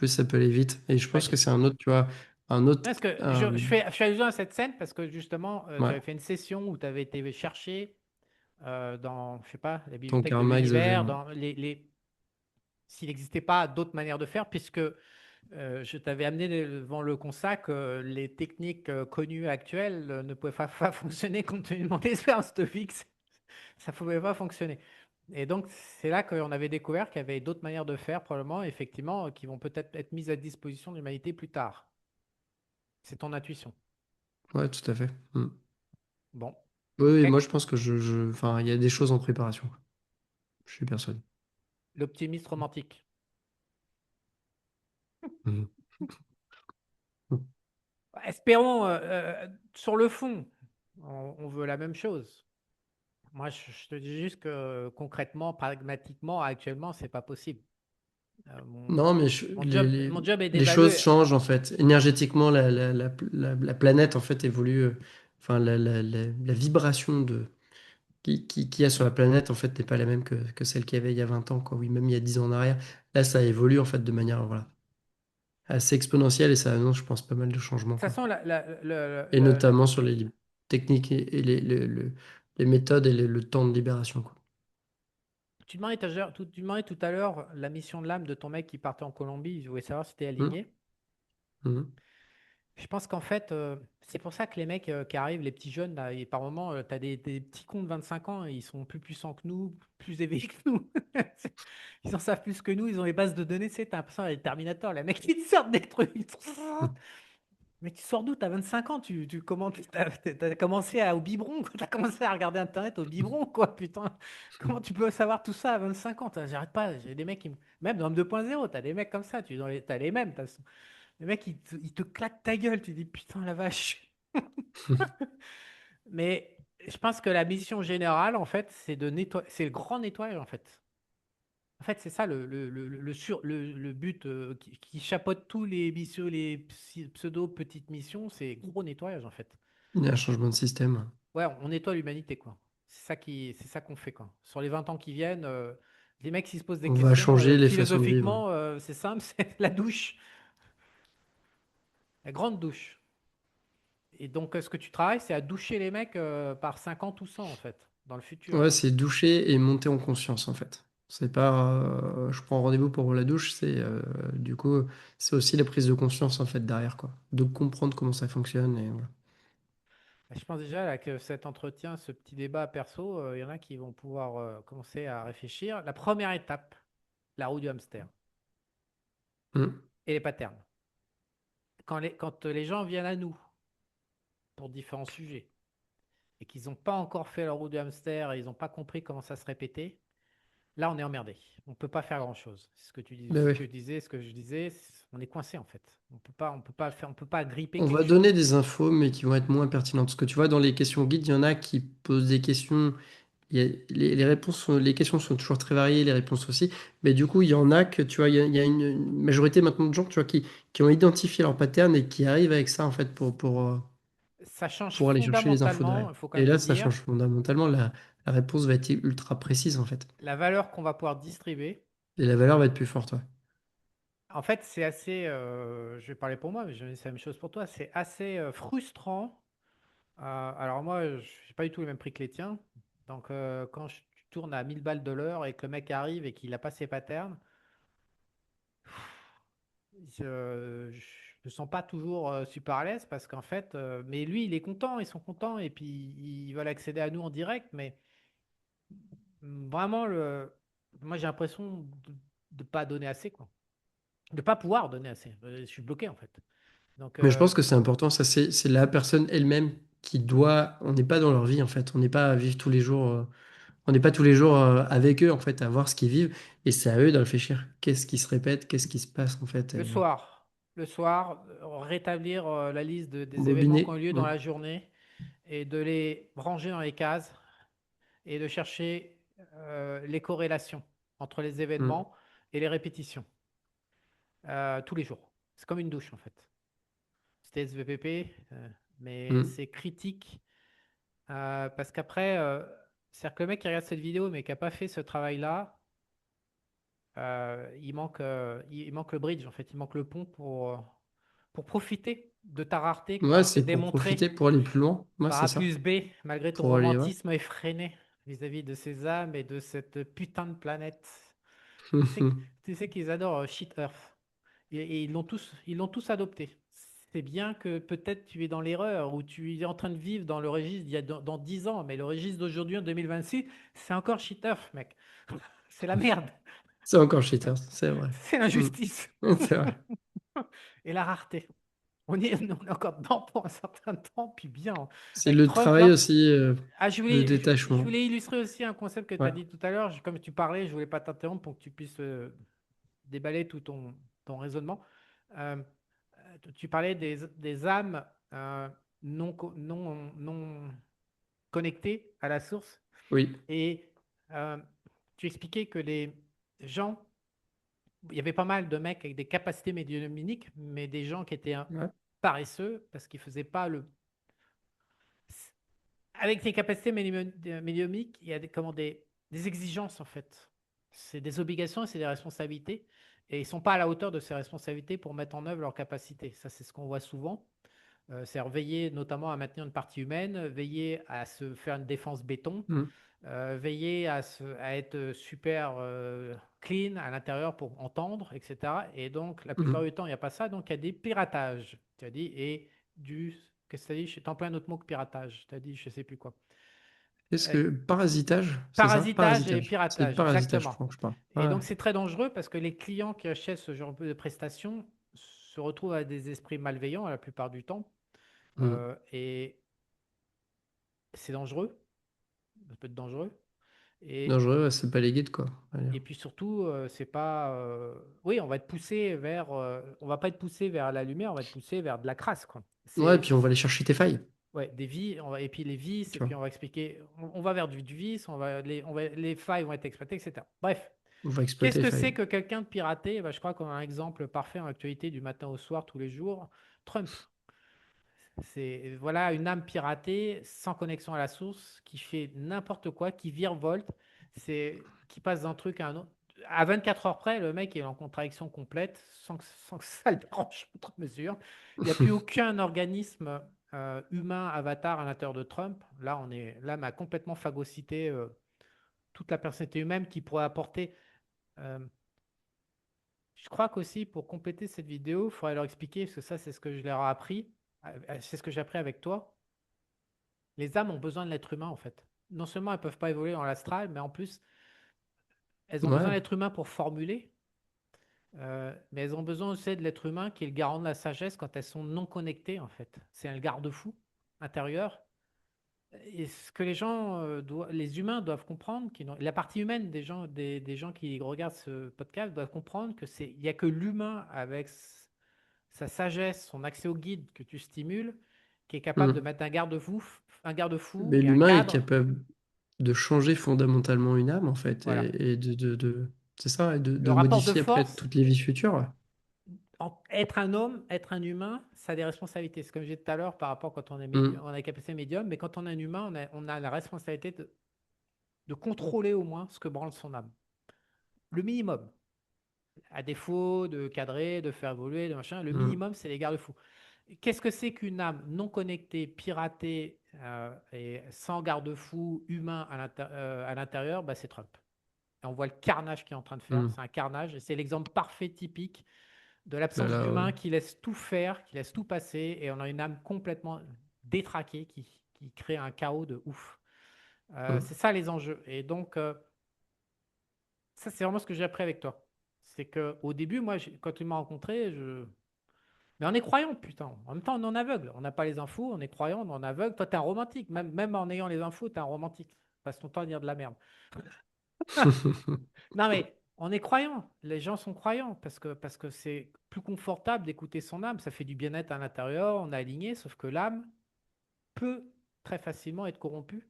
ça peut aller vite. Et je Ouais, pense que c'est un autre, tu vois, un autre. parce que je fais allusion à cette scène parce que justement, tu Ouais, avais fait une session où tu avais été chercher dans, je sais pas, la ton bibliothèque de karma exogène. l'univers, Ouais. dans s'il n'existait pas d'autres manières de faire, puisque je t'avais amené devant le constat que les techniques connues actuelles ne pouvaient pas fonctionner compte tenu de mon expérience de vie. Ça ne pouvait pas fonctionner. Et donc, c'est là qu'on avait découvert qu'il y avait d'autres manières de faire, probablement, effectivement, qui vont peut-être être mises à disposition de l'humanité plus tard. C'est ton intuition. Ouais, tout à fait. Mm. Bon, Oui, oui, ok. moi, je pense que enfin, il y a des choses en préparation. Je suis persuadé. L'optimiste romantique. Mhm. Espérons, sur le fond, on veut la même chose. Moi, je te dis juste que concrètement, pragmatiquement, actuellement, c'est pas possible. Euh, mon, Non, mais mon job est les choses d'évaluer. changent en fait. Énergétiquement, la planète en fait évolue. Enfin, la vibration qu'il y a sur la planète en fait n'est pas la même que celle qu'il y avait il y a 20 ans, quoi. Oui, même il y a 10 ans en arrière. Là, ça évolue en fait de manière voilà, assez exponentielle et ça annonce, je pense, pas mal de changements, De toute quoi. façon, Et notamment sur les techniques et les méthodes et le temps de libération, quoi. tu demandais tout à l'heure la mission de l'âme de ton mec qui partait en Colombie. Je voulais savoir si tu Hum, aligné. hum. Je pense qu'en fait, c'est pour ça que les mecs qui arrivent, les petits jeunes, là, et par moment, tu as des petits cons de 25 ans, et ils sont plus puissants que nous, plus éveillés que nous. Ils en savent plus que nous, ils ont les bases de données. Tu sais, t'as l'impression les Terminator, les mecs, ils te sortent des trucs. Mais tu sors d'où? T'as 25 ans, t'as commencé au biberon, quoi. T'as commencé à regarder Internet au biberon, quoi, putain. Comment tu peux savoir tout ça à 25 ans? J'arrête pas, j'ai des mecs Même dans le 2.0, t'as des mecs comme ça, t'as les mêmes. Les mecs, ils te claquent ta gueule, tu dis putain la vache. Mais je pense que la mission générale, en fait, c'est de nettoyer, c'est le grand nettoyage, en fait. En fait, c'est ça le but qui chapeaute tous les missions, les pseudo petites missions, c'est gros nettoyage, en fait. Il y a un changement de système. Ouais, on nettoie l'humanité, quoi. C'est ça qu'on fait, quoi. Sur les 20 ans qui viennent, les mecs, s'ils se posent des On va questions changer les façons de vivre. philosophiquement, c'est simple, c'est la douche, la grande douche. Et donc, ce que tu travailles, c'est à doucher les mecs par 50 ou 100 en fait, dans le futur. Ouais, c'est doucher et monter en conscience en fait. C'est pas je prends rendez-vous pour la douche, c'est du coup c'est aussi la prise de conscience en fait derrière quoi. De comprendre comment ça fonctionne et voilà. Je pense déjà là, que cet entretien, ce petit débat perso, il y en a qui vont pouvoir commencer à réfléchir. La première étape, la roue du hamster Hmm. et les patterns. Quand les gens viennent à nous pour différents sujets et qu'ils n'ont pas encore fait la roue du hamster et ils n'ont pas compris comment ça se répétait, là, on est emmerdé. On ne peut pas faire grand-chose. C'est ce que tu dis, Ben ce oui. que tu disais, ce que je disais. On est coincé en fait. On peut pas faire, on peut pas gripper On quelque va donner chose. des infos mais qui vont être moins pertinentes. Parce que tu vois, dans les questions guides, il y en a qui posent des questions. Les réponses les questions sont toujours très variées, les réponses aussi. Mais du coup, il y en a que, tu vois, il y a une majorité maintenant de gens, tu vois, qui ont identifié leur pattern et qui arrivent avec ça, en fait, Ça change pour aller chercher les infos fondamentalement, derrière. il faut quand Et même le là, ça dire, change fondamentalement. La réponse va être ultra précise, en fait. la valeur qu'on va pouvoir distribuer. Et la valeur va être plus forte, ouais. En fait, c'est assez, je vais parler pour moi, mais c'est la même chose pour toi, c'est assez frustrant. Alors moi, je n'ai pas du tout le même prix que les tiens. Donc quand tu tournes à 1000 balles de l'heure et que le mec arrive et qu'il n'a pas ses patterns, je me sens pas toujours super à l'aise parce qu'en fait, mais lui, il est content, ils sont contents et puis ils veulent accéder à nous en direct, mais vraiment, moi j'ai l'impression de ne pas donner assez, quoi. De pas pouvoir donner assez. Je suis bloqué en fait. Donc, Mais je pense que c'est important, ça, c'est la personne elle-même qui doit. On n'est pas dans leur vie, en fait. On n'est pas à vivre tous les jours. On n'est pas tous les jours avec eux, en fait, à voir ce qu'ils vivent. Et c'est à eux de réfléchir. Qu'est-ce qui se répète? Qu'est-ce qui se passe, en fait? le Et soir, le soir, rétablir la liste des événements qui ont bobiner. eu lieu dans Mm. la journée et de les ranger dans les cases et de chercher les corrélations entre les Mm. événements et les répétitions tous les jours. C'est comme une douche en fait. C'était SVPP, mais Mm. c'est critique parce qu'après, c'est-à-dire que le mec qui regarde cette vidéo mais qui n'a pas fait ce travail-là, il manque le bridge, en fait. Il manque le pont pour profiter de ta rareté que tu es Ouais, en train c'est de pour profiter, démontrer pour aller plus loin. Ouais, par c'est A ça. plus B, malgré ton Pour aller, ouais. romantisme effréné vis-à-vis de ces âmes et de cette putain de planète. Tu sais qu'ils adorent Shit Earth. Et ils l'ont tous adopté. C'est bien que peut-être tu es dans l'erreur ou tu es en train de vivre dans le registre dans 10 ans, mais le registre d'aujourd'hui en 2026, c'est encore Shit Earth, mec. C'est la merde. C'est encore cheater, c'est vrai. C'est Mm. l'injustice. C'est vrai. Et la rareté. On est encore dedans pour un certain temps, puis bien. C'est Avec le Trump, travail là. aussi Ah, de je détachement. voulais illustrer aussi un concept que tu as Ouais. dit tout à l'heure. Comme tu parlais, je voulais pas t'interrompre pour que tu puisses déballer tout ton raisonnement. Euh, Tu parlais des âmes non connectées à la source. Oui. Et euh, tu expliquais que les gens, il y avait pas mal de mecs avec des capacités médiumniques, mais des gens qui étaient Ouais. paresseux parce qu'ils faisaient pas le. Avec tes capacités médiumniques, il y a des exigences en fait. C'est des obligations et c'est des responsabilités. Et ils ne sont pas à la hauteur de ces responsabilités pour mettre en œuvre leurs capacités. Ça, c'est ce qu'on voit souvent. C'est veiller notamment à maintenir une partie humaine, veiller à se faire une défense béton, Mm. veiller à être super clean à l'intérieur pour entendre, etc. Et donc, la plupart Mm. du temps, il n'y a pas ça. Donc, il y a des piratages, tu as dit, et du. Qu'est-ce que tu as dit? Je t'en plein un autre mot que piratage. Tu as dit, je ne sais plus quoi. Est-ce Euh, que parasitage, c'est ça? Parasitage et Parasitage. C'est piratage, parasitage, je exactement. crois que je parle. Et Ouais. donc, c'est très dangereux parce que les clients qui achètent ce genre de prestations se retrouvent à des esprits malveillants la plupart du temps. Mm. Et c'est dangereux, ça peut être dangereux. Et, Dangereux, ouais, c'est pas les guides, quoi. On va dire. et puis surtout, c'est pas. Oui, on va être poussé vers. On va pas être poussé vers la lumière, on va être poussé vers de la crasse, quoi. Ouais, puis on va aller chercher tes failles. Ouais, des vies, et puis les vices, et tu vois. puis on va expliquer, on va vers du vice, les failles vont être exploitées, etc. Bref, On va qu'est-ce exploiter les que failles. c'est que quelqu'un de piraté? Eh ben, je crois qu'on a un exemple parfait en actualité du matin au soir, tous les jours. Trump. C'est voilà une âme piratée sans connexion à la source qui fait n'importe quoi, qui virevolte, qui passe d'un truc à un autre. À 24 heures près, le mec est en contradiction complète sans que ça le dérange outre mesure. Il n'y a plus aucun organisme humain avatar à l'intérieur de Trump. L'âme a complètement phagocyté toute la personnalité humaine qui pourrait apporter. euh, je crois qu'aussi pour compléter cette vidéo, il faudrait leur expliquer, parce que ça c'est ce que je leur ai appris, c'est ce que j'ai appris avec toi. Les âmes ont besoin de l'être humain, en fait. Non seulement elles ne peuvent pas évoluer dans l'astral, mais en plus, elles ont besoin Ouais. de l'être humain pour formuler, mais elles ont besoin aussi de l'être humain qui est le garant de la sagesse quand elles sont non connectées, en fait. C'est un garde-fou intérieur. Et ce que les humains doivent comprendre, la partie humaine des gens qui regardent ce podcast doivent comprendre il n'y a que l'humain avec sa sagesse, son accès au guide que tu stimules, qui est capable de Mm. mettre un garde-fou Mais et un l'humain est cadre. capable de changer fondamentalement une âme, en fait, Voilà. et c'est ça, et Le de rapport de modifier après force, toutes les vies futures. être un homme, être un humain, ça a des responsabilités. C'est comme je disais tout à l'heure par rapport quand Mm. on a la capacité médium, mais quand on est un humain, on a la responsabilité de contrôler au moins ce que branle son âme. Le minimum. À défaut de cadrer, de faire évoluer, de machin, le Mm. minimum, c'est les garde-fous. Qu'est-ce que c'est qu'une âme non connectée, piratée et sans garde-fou humain à l'intérieur? Bah, c'est Trump. Et on voit le carnage qu'il est en train de faire. Mm. C'est un carnage. Et c'est l'exemple parfait, typique de Là, l'absence là, ouais. d'humain qui laisse tout faire, qui laisse tout passer. Et on a une âme complètement détraquée qui crée un chaos de ouf. Mm. C'est ça les enjeux. Et donc, ça, c'est vraiment ce que j'ai appris avec toi. C'est qu'au début, moi, quand tu m'as rencontré, mais on est croyant, putain. En même temps, on est en aveugle. On n'a pas les infos, on est croyant, on est en aveugle. Toi, t'es un romantique. Même en ayant les infos, t'es un romantique. Passe ton temps à dire de la merde. Non, mais on est croyant. Les gens sont croyants parce que c'est plus confortable d'écouter son âme. Ça fait du bien-être à l'intérieur, on est aligné, sauf que l'âme peut très facilement être corrompue,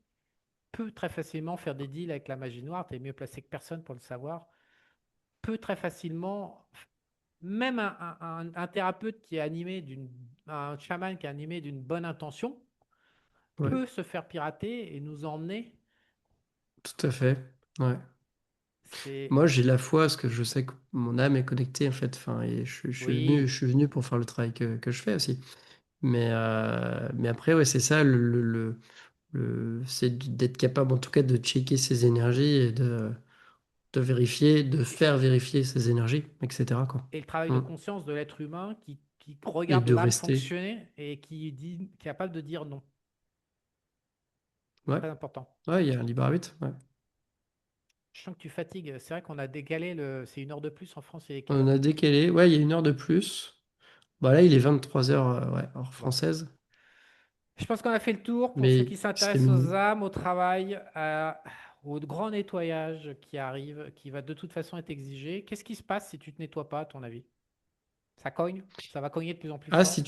peut très facilement faire des deals avec la magie noire. Tu es mieux placé que personne pour le savoir. Peut très facilement, même un thérapeute qui est un chaman qui est animé d'une bonne intention, Ouais, peut se faire pirater et nous emmener. tout à fait. Ouais. C'est. Moi, j'ai la foi parce que je sais que mon âme est connectée, en fait. Enfin, et Oui, je suis venu pour faire le travail que je fais aussi. Mais après, ouais, c'est ça, c'est d'être capable, en tout cas, de checker ses énergies et de vérifier, de faire vérifier ses énergies, etc., quoi. et le travail de Mm. conscience de l'être humain qui Et regarde de l'âme rester. fonctionner et qui est capable de dire non. Ouais, Très important. ouais, il y a un libre arbitre. Ouais. Je sens que tu fatigues. C'est vrai qu'on a décalé c'est 1 heure de plus en France. Il est quelle On heure? a décalé. Ouais, il y a une heure de plus. Bah là, il est 23 heures, ouais, heure Bon. française. Je pense qu'on a fait le tour pour ceux Mais qui c'était s'intéressent aux âmes, au travail, au grand nettoyage qui arrive, qui va de toute façon être exigé. Qu'est-ce qui se passe si tu te nettoies pas, à ton avis? Ça cogne? Ça va cogner de plus en plus Ah, fort? si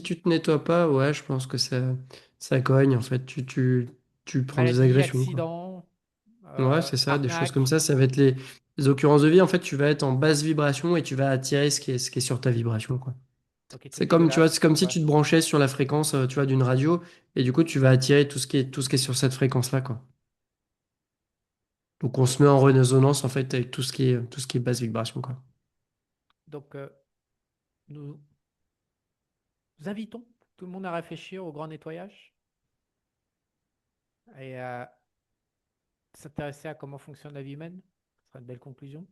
tu te nettoies pas, ouais, je pense que ça cogne, en fait. Tu prends des Maladie, agressions, quoi. accident, Ouais, c'est ça, des choses comme arnaque. ça. Ça va être les occurrences de vie. En fait, tu vas être en basse vibration et tu vas attirer ce qui est sur ta vibration, quoi. Ok, truc C'est comme, tu vois, c'est dégueulasse. comme si Ouais. tu te branchais sur la fréquence, tu vois, d'une radio et du coup, tu vas attirer tout ce qui est sur cette fréquence-là, quoi. Donc, on se met en résonance, en fait, avec tout ce qui est basse vibration, quoi. Donc, nous, nous invitons tout le monde à réfléchir au grand nettoyage et à s'intéresser à comment fonctionne la vie humaine. Ce sera une belle conclusion.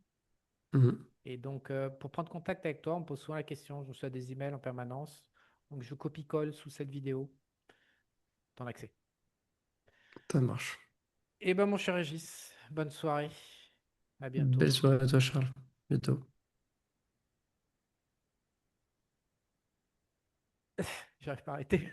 Mhm. Et donc, pour prendre contact avec toi, on me pose souvent la question. Je reçois des emails en permanence. Donc, je copie-colle sous cette vidéo ton accès. Ça marche. Eh ben, mon cher Régis, bonne soirée. À bientôt. Belle soirée à toi, Charles. Bientôt. J'arrive pas à arrêter.